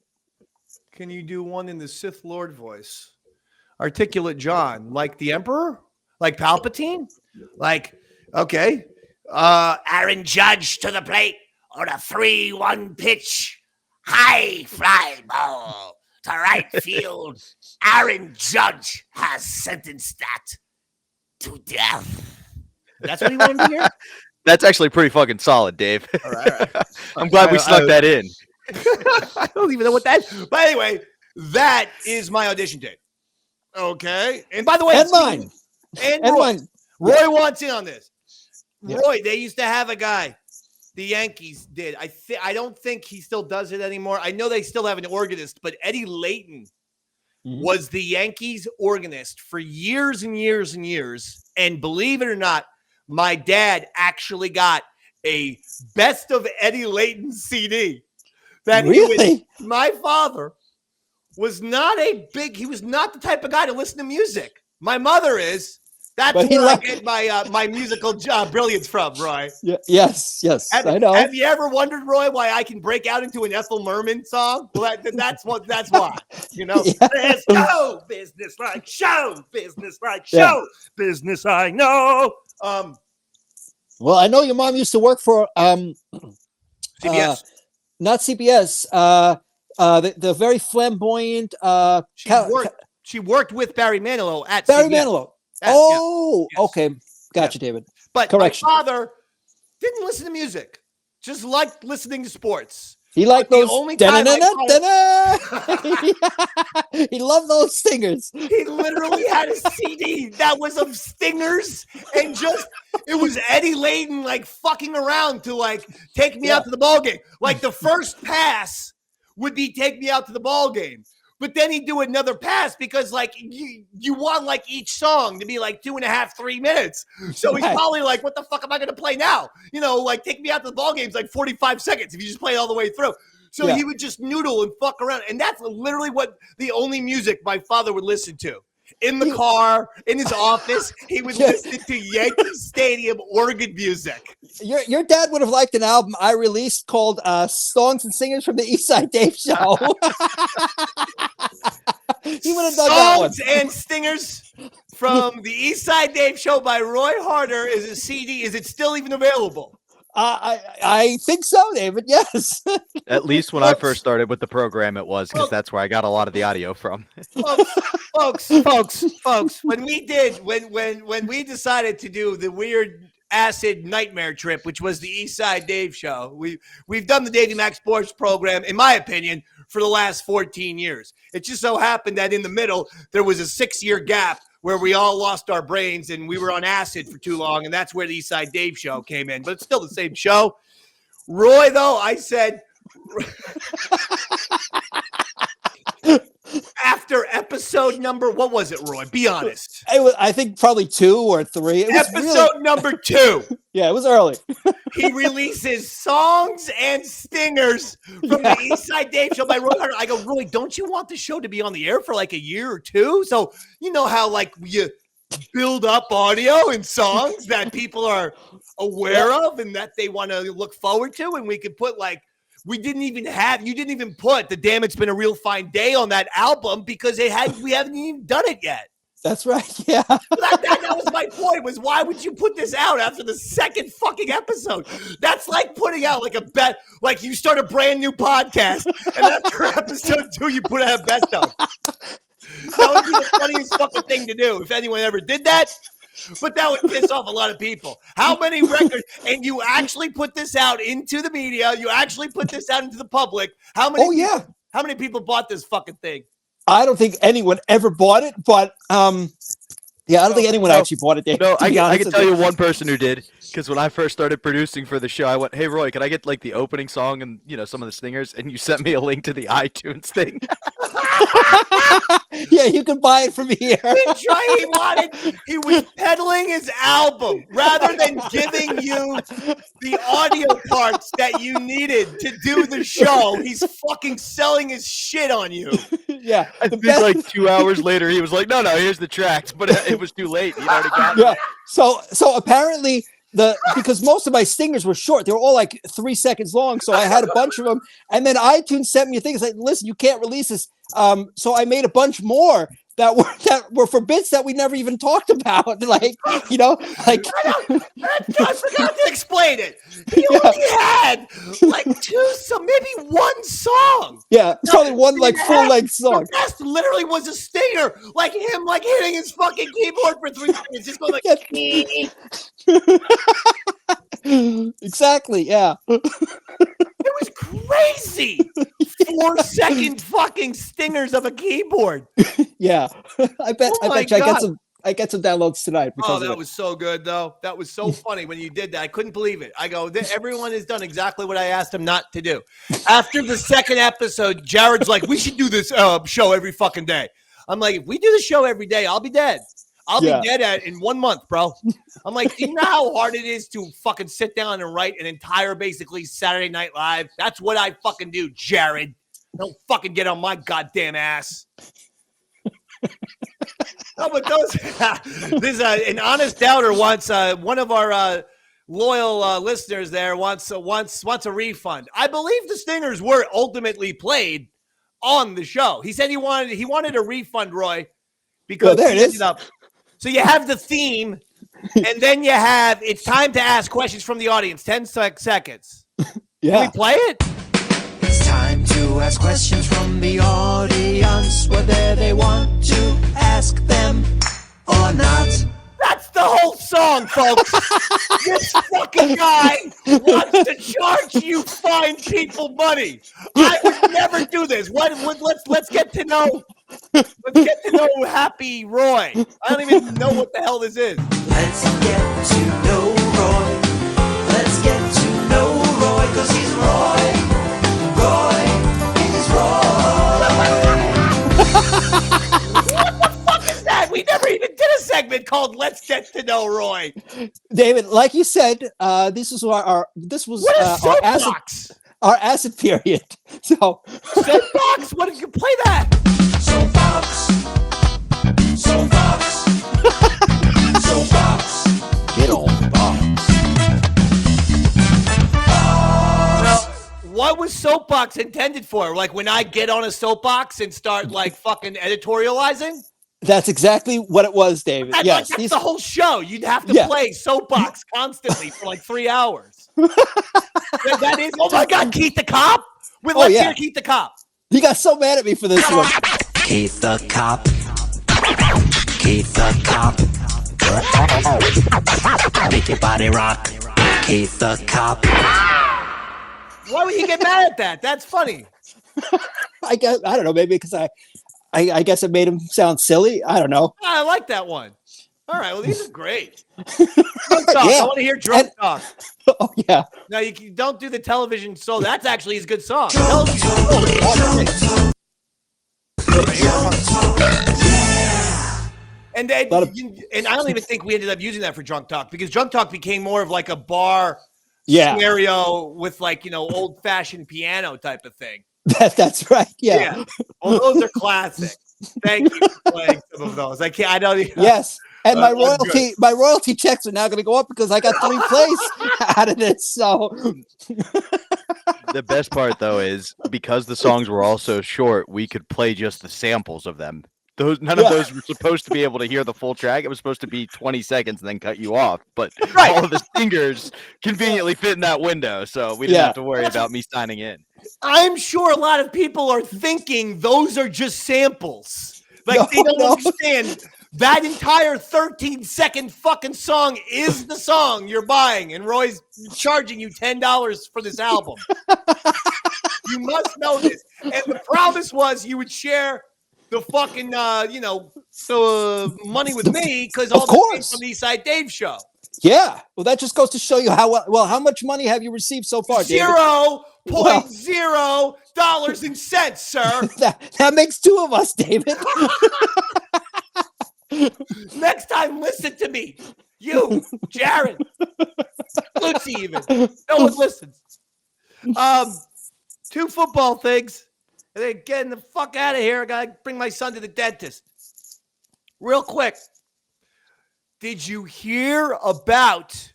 S5: Can you do one in the Sith Lord voice? Articulate John, like the Emperor? Like Palpatine? Okay. Aaron Judge to the plate on a 3-1 pitch. High fly ball to right field. Aaron Judge has sentenced that to death. That's what he wanted to hear?
S7: That's actually pretty fucking solid, Dave.
S5: All right.
S7: I'm glad we snuck that in.
S5: I don't even know what that is. But anyway, that is my audition tape. Okay. And by the way,
S4: and mine.
S5: And
S4: Roy.
S5: Mine. Roy wants in on this.
S4: Yeah.
S5: Roy, they used to have a guy. The Yankees did. I don't think he still does it anymore. I know they still have an organist, but Eddie Layton was the Yankees organist for years and years and years. And believe it or not, my dad actually got a Best of Eddie Layton CD.
S4: Really?
S5: My father was not he was not the type of guy to listen to music. My mother is. That's where I get my musical brilliance from, Roy.
S4: Yeah, yes, I know.
S5: Have you ever wondered, Roy, why I can break out into an Ethel Merman song? Well, that's why. Let's go, business like show, business like show, business I know.
S4: Well, I know your mom used to work for
S5: CBS,
S4: not CBS. The very flamboyant.
S5: She worked with Barry Manilow at
S4: Barry
S5: CBS.
S4: Manilow.
S5: Yes.
S4: Okay. Gotcha, David.
S5: But
S4: correction.
S5: My father didn't listen to music, just liked listening to sports.
S4: He liked those.
S5: Only time
S4: he loved those stingers.
S5: He literally had a CD that was of stingers, and it was Eddie Layton fucking around to take me out to the ball game. Like the first pass would be Take Me Out to the Ball Game. But then he'd do another pass because, like, you want, like, each song to be, like, 2.5, 3 minutes. So he's probably like, what the fuck am I going to play now? You know, like, Take Me Out to the Ball Game is like 45 seconds if you just play it all the way through. So he would just noodle and fuck around. And that's literally the only music my father would listen to. In the car, in his office, he would listen to Yankee Stadium organ music.
S4: Your dad would have liked an album I released called Songs and Singers from the Eastside Dave Show. He would have done that one.
S5: Songs and Stingers from the Eastside Dave Show by Roy Harder is a CD. Is it still even available?
S4: I think so, David. Yes.
S7: At least when I first started with the program, it was, because that's where I got a lot of the audio from.
S5: Folks. When we decided to do the weird acid nightmare trip, which was the Eastside Dave Show, we've done the Davey Mac Sports Program, in my opinion, for the last 14 years. It just so happened that in the middle there was a 6-year gap where we all lost our brains and we were on acid for too long, and that's where the Eastside Dave Show came in. But it's still the same show. Roy, though, I said after episode number, what was it, Roy? Be honest.
S4: I think probably 2 or 3.
S5: Episode number 2.
S4: Yeah, it was early.
S5: He releases Songs and Stingers from the Eastside Dave Show by Roy Harder. I go, Roy, don't you want the show to be on the air for like a year or 2? So you know how like you build up audio and songs that people are aware of and that they want to look forward to, and we could put like, you didn't even put the Damn It's Been a Real Fine Day on that album because we haven't even done it yet.
S4: That's right. Yeah.
S5: That was my point, was why would you put this out after the second fucking episode? That's like putting out like a bet, like you start a brand new podcast and after episode 2 you put out a best of. That would be the funniest fucking thing to do if anyone ever did that. But that would piss off a lot of people. How many records? And you actually put this out into the media. You actually put this out into the public. How many? How many people bought this fucking thing?
S4: I don't think anyone ever bought it, but I don't think anyone actually bought it.
S7: No, I can tell you one person who did, because when I first started producing for the show, I went, "Hey Roy, can I get like the opening song and some of the singers?" And you sent me a link to the iTunes thing.
S4: Yeah, you can buy it from here.
S5: He was peddling his album rather than giving you the audio parts that you needed to do the show. He's fucking selling his shit on you.
S4: Yeah.
S7: I think like 2 hours later, he was like, no, here's the tracks, but it was too late. He'd already got it.
S4: So apparently because most of my stingers were short, they were all like 3 seconds long. So I had a bunch of them, and then iTunes sent me a thing. It's like, listen, you can't release this. So I made a bunch more that were for bits that we never even talked about. Like, I
S5: forgot to explain it. He only had like maybe one song.
S4: Yeah, it's only one like full-length song.
S5: The rest literally was a stinger, like him like hitting his fucking keyboard for 3 seconds, just going like.
S4: Exactly. Yeah.
S5: It was crazy. 4-second fucking stingers of a keyboard.
S4: Yeah. I bet I get some downloads tonight.
S5: That was so good, though. That was so funny when you did that. I couldn't believe it. I go, everyone has done exactly what I asked them not to do. After the second episode, Jared's like, we should do this show every fucking day. I'm like, if we do the show every day, I'll be dead. I'll be dead in 1 month, bro. I'm like, do you know how hard it is to fucking sit down and write an entire, basically, Saturday Night Live? That's what I fucking do, Jared. Don't fucking get on my goddamn ass. No, but there's an honest doubter wants one of our loyal listeners there wants a refund. I believe the Stingers were ultimately played on the show. He said he wanted a refund, Roy, because
S4: there it is.
S5: So you have the theme, and then you have it's time to ask questions from the audience. 10 seconds.
S4: Yeah.
S5: Can we play it?
S8: It's time to ask questions from the audience, whether they want to ask them or not.
S5: That's the whole song, folks. This fucking guy wants to charge you fine people money. I would never do this. Let's get to know. Let's get to know Happy Roy. I don't even know what the hell this is.
S8: Let's get to know Roy. Let's get to know Roy, 'cause he's Roy. Roy is
S5: segment called "Let's Get to Know Roy."
S4: David, like you said, this was our
S5: Soapbox?
S4: Our acid period. So
S5: Soapbox? What did you play that?
S8: Soapbox.
S7: Get on box.
S5: Well, what was soapbox intended for? Like when I get on a soapbox and start like fucking editorializing?
S4: that's exactly what it was, David. Yes,
S5: That's the whole show. You'd have to play soapbox constantly for like 3 hours. that is. Oh my God, Keith the Cop. Let's hear Keith the Cop.
S4: He got so mad at me for this one.
S8: Keith the Cop. Keith the Cop. Make your body rock. Keith the Cop.
S5: Why would you get mad at that? That's funny.
S4: I don't know, maybe because I guess it made him sound silly. I don't know.
S5: I like that one. All right, well, these are great. Drunk talk. I want to hear drunk talk.
S4: Oh, yeah.
S5: No, you don't do the television soul. That's actually his good song. Television soul is awesome. And I don't even think we ended up using that for drunk talk because drunk talk became more of like a bar scenario with like, old fashioned piano type of thing.
S4: That's right. Yeah.
S5: Well, those are classic. Thank you for playing some of those. I don't even.
S4: Yes. And my royalty checks are now going to go up because I got 3 plays out of this. So
S7: the best part though is because the songs were all so short, we could play just the samples of them. None of those were supposed to be able to hear the full track. It was supposed to be 20 seconds and then cut you off. But all of the singers conveniently fit in that window, so we didn't have to worry about me signing in.
S5: I'm sure a lot of people are thinking those are just samples. They don't understand. That entire 13-second fucking song is the song you're buying, and Roy's charging you $10 for this album. You must know this. And the promise was you would share the fucking, the money with me because all the things from the Eastside Dave show.
S4: Yeah. Well, that just goes to show you how much money have you received so far, David?
S5: $0.0 and cents, sir.
S4: That makes 2 of us, David.
S5: Next time, listen to me. You, Jared, Lucy even. No one listens. 2 football things. And then getting the fuck out of here. I gotta bring my son to the dentist. Real quick. Did you hear about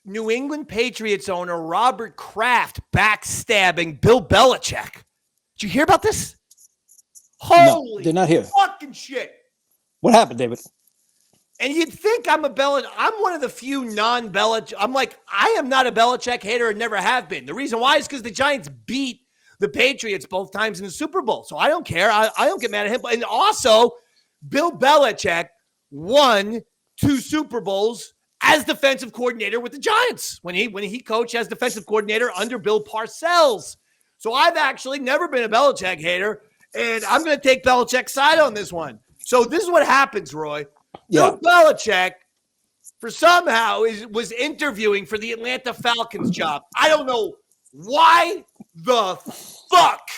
S5: New England Patriots owner Robert Kraft backstabbing Bill Belichick? Did you hear about this? Holy
S4: did not hear.
S5: Fucking shit.
S4: What happened, David?
S5: And you'd think I'm one of the few non-Belichick. I am not a Belichick hater and never have been. The reason why is because the Giants beat the Patriots both times in the Super Bowl. So I don't care. I don't get mad at him. And also, Bill Belichick won 2 Super Bowls as defensive coordinator with the Giants when he coached as defensive coordinator under Bill Parcells. So I've actually never been a Belichick hater, and I'm going to take Belichick's side on this one. So this is what happens, Roy. Bill Belichick, was interviewing for the Atlanta Falcons job. I don't know why the fuck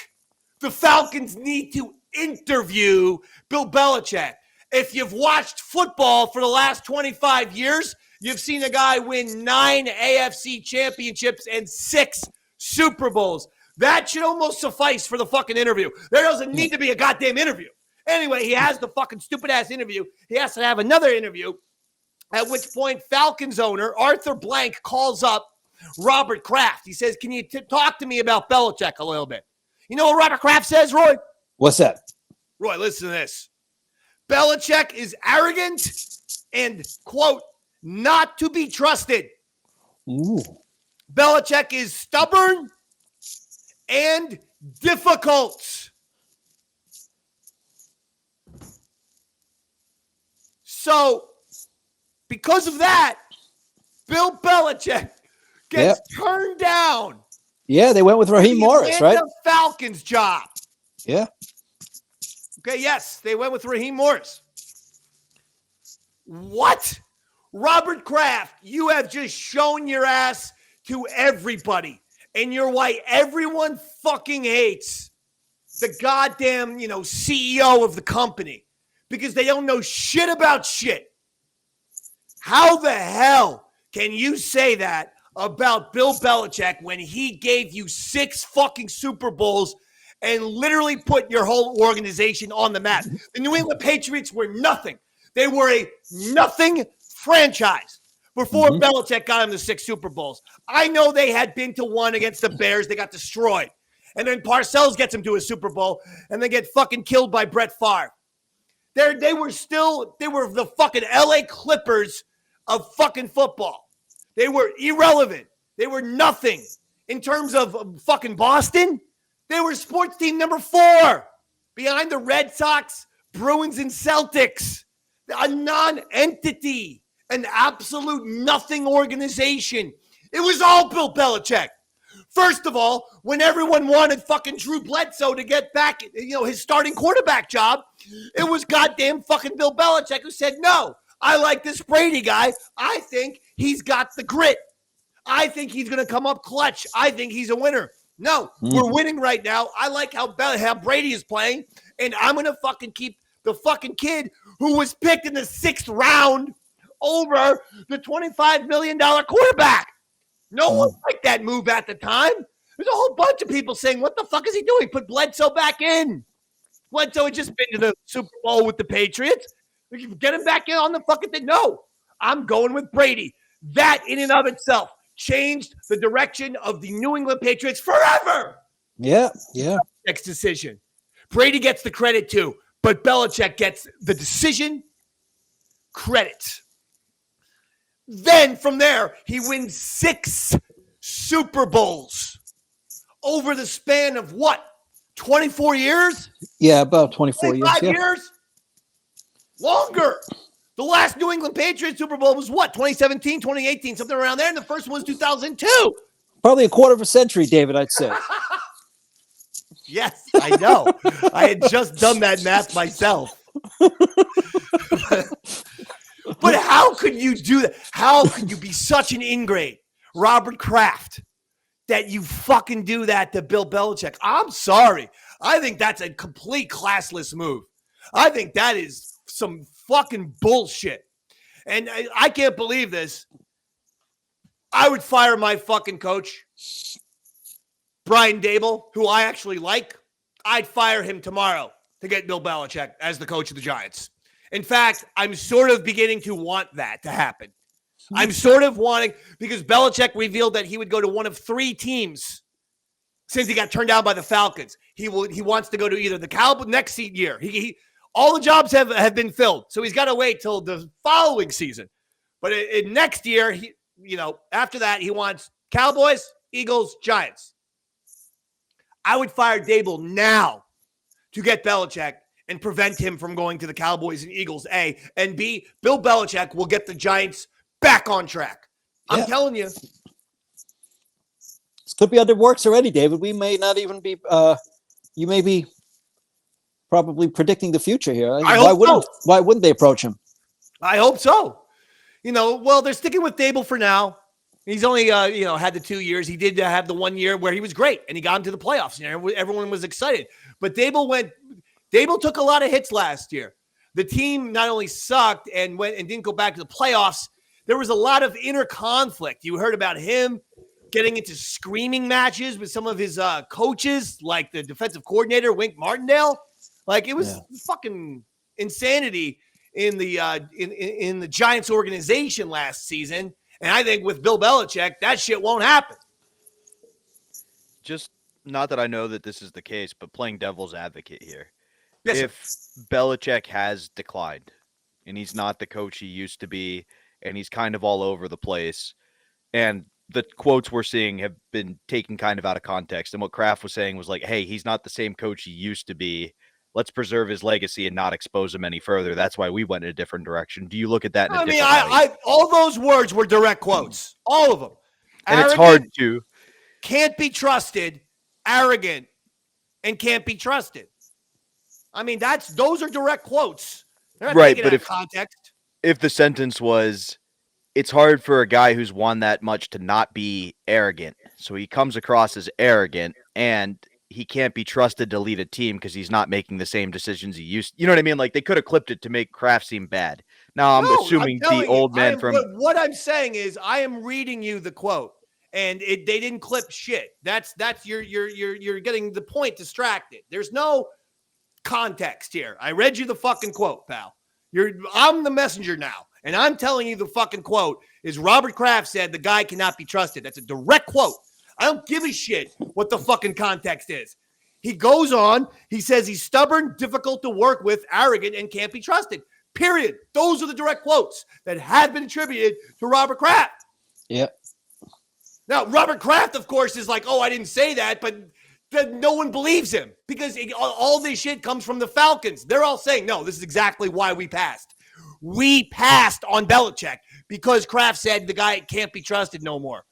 S5: the Falcons need to interview Bill Belichick. If you've watched football for the last 25 years, you've seen a guy win 9 AFC championships and 6 Super Bowls. That should almost suffice for the fucking interview. There doesn't need to be a goddamn interview. Anyway, he has the fucking stupid-ass interview. He has to have another interview, at which point Falcons owner Arthur Blank calls up Robert Kraft. He says, can you talk to me about Belichick a little bit? You know what Robert Kraft says, Roy?
S4: What's that?
S5: Roy, listen to this. Belichick is arrogant and, quote, not to be trusted.
S4: Ooh.
S5: Belichick is stubborn and difficult. So, because of that, Bill Belichick gets turned down.
S4: Yeah, they went with Raheem Morris, right?
S5: The Falcons job.
S4: Yeah.
S5: Okay, yes, they went with Raheem Morris. What? Robert Kraft, you have just shown your ass to everybody. And you're why everyone fucking hates the goddamn, CEO of the company. because they don't know shit about shit. How the hell can you say that about Bill Belichick when he gave you 6 fucking Super Bowls and literally put your whole organization on the map? The New England Patriots were nothing. They were a nothing franchise before Belichick got him the 6 Super Bowls. I know they had been to one against the Bears. They got destroyed. And then Parcells gets him to a Super Bowl, and they get fucking killed by Brett Favre. They were the fucking LA Clippers of fucking football. They were irrelevant. They were nothing. In terms of fucking Boston, they were sports team number 4 behind the Red Sox, Bruins, and Celtics. A non-entity, an absolute nothing organization. It was all Bill Belichick. First of all, when everyone wanted fucking Drew Bledsoe to get back, his starting quarterback job, it was goddamn fucking Bill Belichick who said, no, I like this Brady guy. I think he's got the grit. I think he's going to come up clutch. I think he's a winner. No, we're winning right now. I like how Brady is playing, and I'm going to fucking keep the fucking kid who was picked in the 6th round over the $25 million quarterback. No one liked that move at the time. There's a whole bunch of people saying, what the fuck is he doing? Put Bledsoe back in. Bledsoe had just been to the Super Bowl with the Patriots. Get him back in on the fucking thing. No, I'm going with Brady. That in and of itself changed the direction of the New England Patriots forever.
S4: Yeah.
S5: Next decision. Brady gets the credit too, but Belichick gets the decision credit. Then from there, he wins 6 Super Bowls over the span of what? 24 years?
S4: Yeah, about 24 years.
S5: 25 years? Longer. The last New England Patriots Super Bowl was what? 2017, 2018, something around there. And the first one was 2002.
S4: Probably a quarter of a century, David, I'd say.
S5: Yes, I know. I had just done that math myself. But how could you do that? How could you be such an ingrate, Robert Kraft, that you fucking do that to Bill Belichick? I'm sorry. I think that's a complete classless move. I think that is some fucking bullshit. And I can't believe this. I would fire my fucking coach, Brian Dable, who I actually like. I'd fire him tomorrow to get Bill Belichick as the coach of the Giants. In fact, I'm sort of beginning to want that to happen. I'm sort of wanting, because Belichick revealed that he would go to one of 3 teams since he got turned down by the Falcons. He wants to go to either the Cowboys next year. All the jobs have been filled, so he's got to wait till the following season. But in next year, after that, he wants Cowboys, Eagles, Giants. I would fire Dable now to get Belichick and prevent him from going to the Cowboys and Eagles, A. And B, Bill Belichick will get the Giants back on track. I'm telling you.
S4: This could be under works already, David. We may not even be you may be probably predicting the future here. Why wouldn't they approach him?
S5: I hope so. They're sticking with Dable for now. He's only had the 2 years. He did have the 1 year where he was great and he got into the playoffs. Everyone was excited. But Dable took a lot of hits last year. The team not only sucked and didn't go back to the playoffs, there was a lot of inner conflict. You heard about him getting into screaming matches with some of his coaches, like the defensive coordinator, Wink Martindale. Like, it was fucking insanity in the Giants organization last season. And I think with Bill Belichick, that shit won't happen.
S7: Just not that I know that this is the case, but playing devil's advocate here.
S5: Yes,
S7: if Belichick has declined and he's not the coach he used to be, and he's kind of all over the place, and the quotes we're seeing have been taken kind of out of context, and what Kraft was saying was like, hey, he's not the same coach he used to be. Let's preserve his legacy and not expose him any further. That's why we went in a different direction. Do you look at that in a different way?
S5: All those words were direct quotes. All of them.
S7: And arrogant, it's hard to.
S5: Can't be trusted, arrogant, and can't be trusted. I mean, those are direct quotes. They're not
S7: right,
S5: taken
S7: but
S5: out of context.
S7: If the sentence was, it's hard for a guy who's won that much to not be arrogant. So he comes across as arrogant, and he can't be trusted to lead a team because he's not making the same decisions he used. You know what I mean? Like, they could have clipped it to make Kraft seem bad. Now I'm assuming the old man
S5: what I'm saying is I am reading you the quote, and they didn't clip shit. That's you're getting the point distracted. There's no context here. I read you the fucking quote, pal. I'm the messenger now, and I'm telling you the fucking quote is Robert Kraft said the guy cannot be trusted. That's a direct quote. I don't give a shit what the fucking context is. He goes on. He says he's stubborn, difficult to work with, arrogant, and can't be trusted. Period. Those are the direct quotes that have been attributed to Robert Kraft.
S4: Yep.
S5: Now, Robert Kraft, of course, is like, oh, I didn't say that, but no one believes him because all this shit comes from the Falcons. They're all saying, no, this is exactly why we passed. We passed on Belichick because Kraft said the guy can't be trusted no more.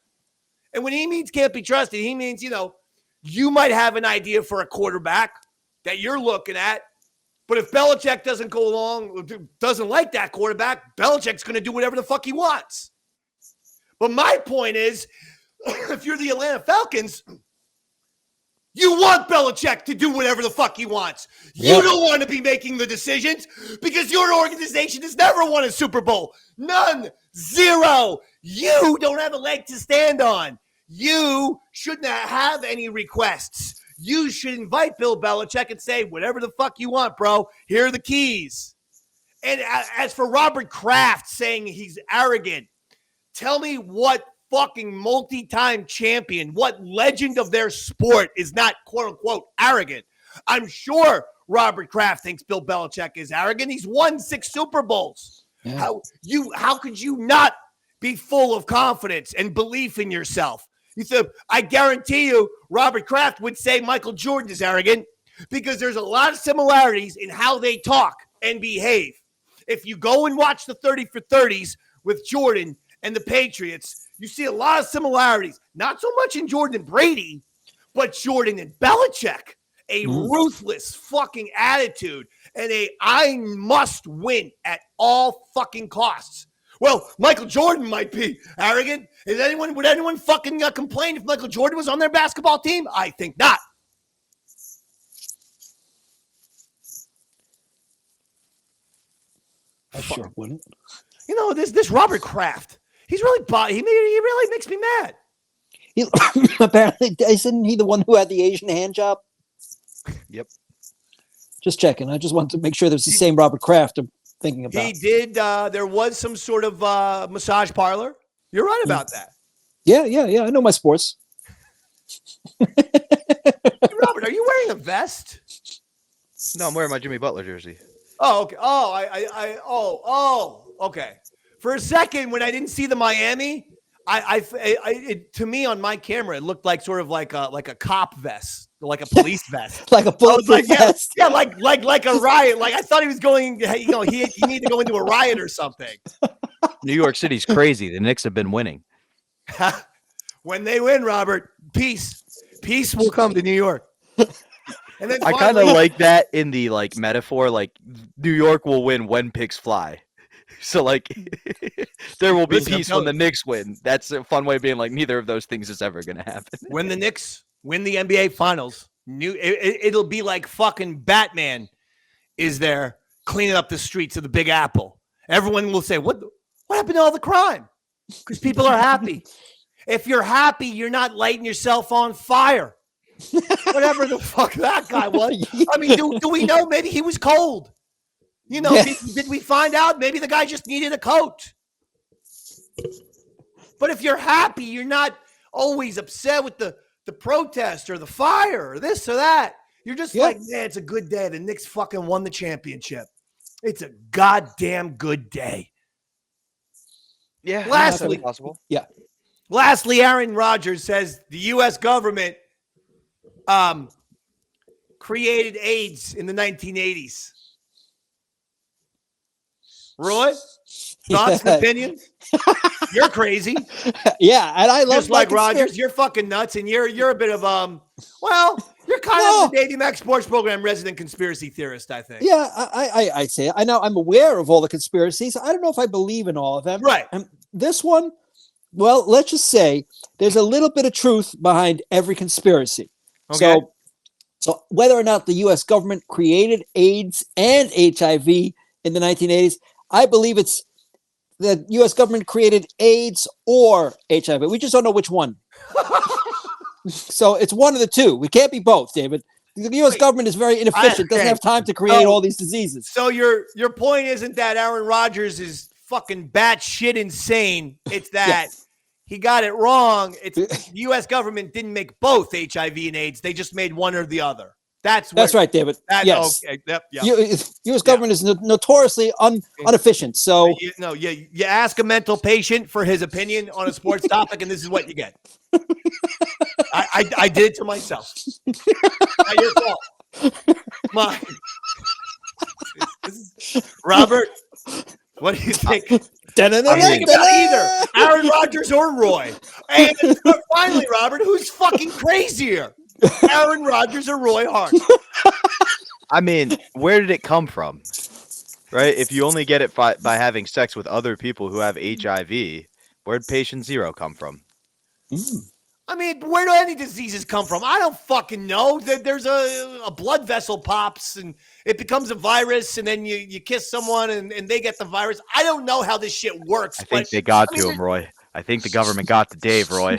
S5: And when he means can't be trusted, he means, you might have an idea for a quarterback that you're looking at, but if Belichick doesn't go along, doesn't like that quarterback, Belichick's going to do whatever the fuck he wants. But my point is, if you're the Atlanta Falcons, you want Belichick to do whatever the fuck he wants. You don't want to be making the decisions because your organization has never won a Super Bowl. None. Zero. You don't have a leg to stand on. You shouldn't have any requests. You should invite Bill Belichick and say, whatever the fuck you want, bro. Here are the keys. And as for Robert Kraft saying he's arrogant, tell me what fucking multi-time champion, what legend of their sport is not quote-unquote arrogant. I'm sure Robert Kraft thinks Bill Belichick is arrogant. He's won 6 Super Bowls. Yeah. How could you not be full of confidence and belief in yourself? You said, I guarantee you Robert Kraft would say Michael Jordan is arrogant because there's a lot of similarities in how they talk and behave. If you go and watch the 30 for 30s with Jordan and the Patriots, you see a lot of similarities, not so much in Jordan and Brady, but Jordan and Belichick, a ruthless fucking attitude and I must win at all fucking costs. Well, Michael Jordan might be arrogant. Would anyone fucking complain if Michael Jordan was on their basketball team? I think not.
S4: I sure wouldn't.
S5: This Robert Kraft. He really makes me mad.
S4: Apparently, isn't he the one who had the Asian hand job?
S7: Yep.
S4: Just checking. I just wanted to make sure there's the same Robert Kraft I'm thinking about.
S5: He did. There was some sort of massage parlor. You're right about that.
S4: Yeah. I know my sports.
S5: Hey, Robert, are you wearing a vest?
S7: No, I'm wearing my Jimmy Butler jersey.
S5: Oh, okay. Okay. For a second, when I didn't see the Miami, to me on my camera, it looked like sort of like a cop vest, like a police vest,
S4: like a bulletproof vest.
S5: Yeah, like a riot. Like I thought he was going. He needed to go into a riot or something.
S7: New York City's crazy. The Knicks have been winning.
S5: When they win, Robert, peace will come to New York. And then
S7: I kind of like that in the metaphor. Like New York will win when pigs fly. So there will be peace when the Knicks win. That's a fun way of being like neither of those things is ever going to happen.
S5: When the Knicks win the NBA Finals, it'll be like fucking Batman is there cleaning up the streets of the Big Apple. Everyone will say, "What happened to all the crime?" Because people are happy. If you're happy, you're not lighting yourself on fire. Whatever the fuck that guy was. I mean, do we know? Maybe he was cold. Did we find out? Maybe the guy just needed a coat. But if you're happy, you're not always upset with the protest or the fire or this or that. You're just like, man, it's a good day. The Knicks fucking won the championship. It's a goddamn good day.
S7: Yeah.
S5: Lastly,
S7: possible.
S4: Yeah.
S5: Lastly, Aaron Rodgers says the U.S. government created AIDS in the 1980s. Roy, thoughts and opinions? You're crazy.
S4: Yeah, and I love
S5: just like Rodgers. You're fucking nuts, and you're a bit of you're kind of the Davey Mac Sports Program resident conspiracy theorist, I think.
S4: Yeah, I'd say I know I'm aware of all the conspiracies. I don't know if I believe in all of them.
S5: Right.
S4: And this one, well, let's just say there's a little bit of truth behind every conspiracy. Okay. So So whether or not the U.S. government created AIDS and HIV in the 1980s, I believe it's the U.S. government created AIDS or HIV. We just don't know which one. So it's one of the two. We can't be both, David. The U.S. government is very inefficient. Doesn't have time to create all these diseases.
S5: So your point isn't that Aaron Rodgers is fucking batshit insane. It's that he got it wrong. It's the U.S. government didn't make both HIV and AIDS. They just made one or the other. That's right,
S4: David. Yes.
S5: Okay. Yep.
S4: U.S. government is notoriously inefficient. So
S5: you ask a mental patient for his opinion on a sports topic, and this is what you get. I did it to myself. Not your fault. Mine. Robert, what do you think? I'm thinking about either Aaron Rodgers or Roy. And finally, Robert, who's fucking crazier? Aaron Rodgers or Roy Hart?
S7: I mean, where did it come from? Right? If you only get it by having sex with other people who have HIV, where'd patient zero come from?
S5: I mean, where do any diseases come from? I don't fucking know. There's a blood vessel pops and it becomes a virus, and then you kiss someone and they get the virus. I don't know how this shit works.
S7: I think they got to him, Roy. I think the government got to Dave, Roy.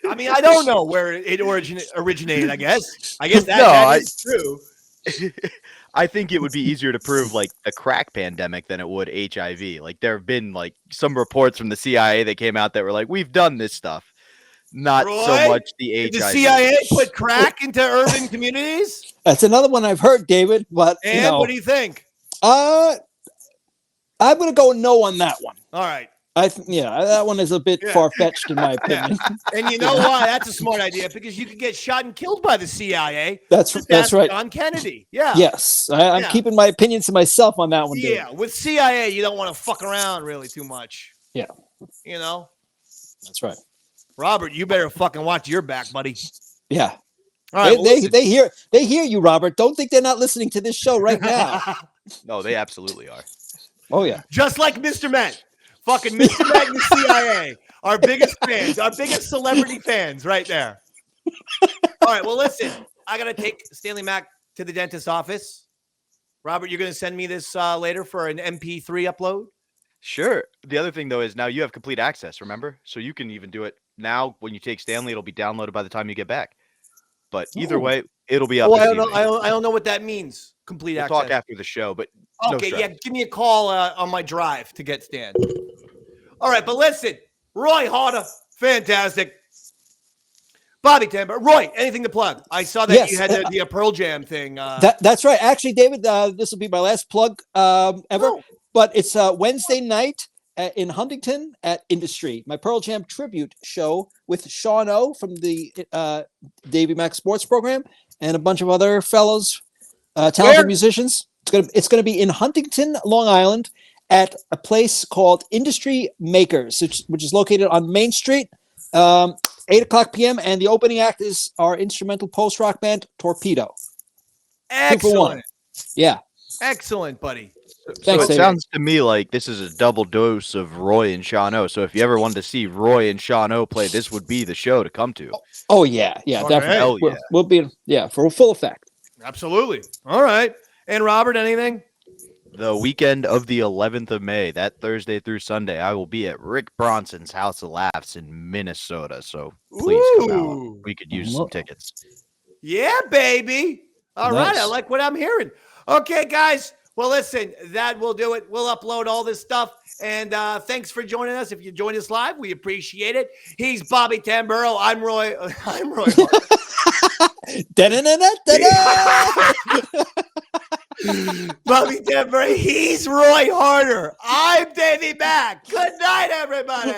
S5: I mean, I don't know where it originated, I guess. That is true.
S7: I think it would be easier to prove like the crack pandemic than it would HIV. Like there have been like some reports from the CIA that came out that were like, we've done this stuff. Not
S5: Roy,
S7: so much the HIV.
S5: Did the CIA put crack into urban communities?
S4: That's another one I've heard, David. But
S5: what do you think?
S4: I'm going to go no on that one.
S5: All right.
S4: That one is a bit far-fetched in my opinion.
S5: And you know why? That's a smart idea, because you could get shot and killed by the CIA.
S4: That's right.
S5: John Kennedy. Yeah.
S4: Yes. I'm keeping my opinions to myself on that one, David.
S5: Yeah. With CIA, you don't want to fuck around really too much.
S4: Yeah.
S5: You know?
S4: That's right.
S5: Robert, you better fucking watch your back, buddy.
S4: Yeah.
S5: All right.
S4: They hear you, Robert. Don't think they're not listening to this show right now.
S7: No, they absolutely are.
S4: Oh, yeah.
S5: Just like Mr. Met. Fucking Mr. Met and the CIA. Our biggest fans. Our biggest celebrity fans right there. All right. Well, listen. I got to take Stanley Mac to the dentist's office. Robert, you're going to send me this later for an MP3 upload?
S7: Sure. The other thing, though, is now you have complete access, remember? So you can even do it now. When you take Stanley, it'll be downloaded by the time you get back. But either way, it'll be up.
S5: Oh, I don't know what that means. Complete access.
S7: We'll talk after the show, but
S5: okay, give me a call on my drive to get Stan. All right, but listen, Roy Harder, fantastic. Bobby Tamber, Roy, anything to plug? I saw that you had the Pearl Jam thing.
S4: That's right. Actually, David, this will be my last plug ever. Oh. But it's Wednesday night in Huntington at Industry, my Pearl Jam tribute show with Sean O from the Davey Mac Sports Program and a bunch of other fellows, talented musicians. It's gonna be in Huntington, Long Island, at a place called Industry Makers, which is located on Main Street, 8:00 p.m. And the opening act is our instrumental post-rock band, Torpedo.
S5: Excellent.
S4: Yeah.
S5: Excellent, buddy.
S4: Thanks,
S7: so it sounds to me like this is a double dose of Roy and Sean O. So if you ever wanted to see Roy and Sean O play, this would be the show to come to.
S4: Oh yeah. Definitely.
S7: Right.
S4: We'll be for a full effect.
S5: Absolutely. All right. And Robert, anything?
S7: The weekend of the 11th of May, that Thursday through Sunday, I will be at Rick Bronson's House of Laughs in Minnesota. So please come out. We could use some tickets.
S5: Yeah, baby. All right. I like what I'm hearing. Okay, guys. Well, listen, that will do it. We'll upload all this stuff. And thanks for joining us. If you joined us live, we appreciate it. He's Bobby Tamburo. I'm Roy. I'm Roy. Bobby Tamburo. He's Roy Harder. I'm Davey Mac. Good night, everybody.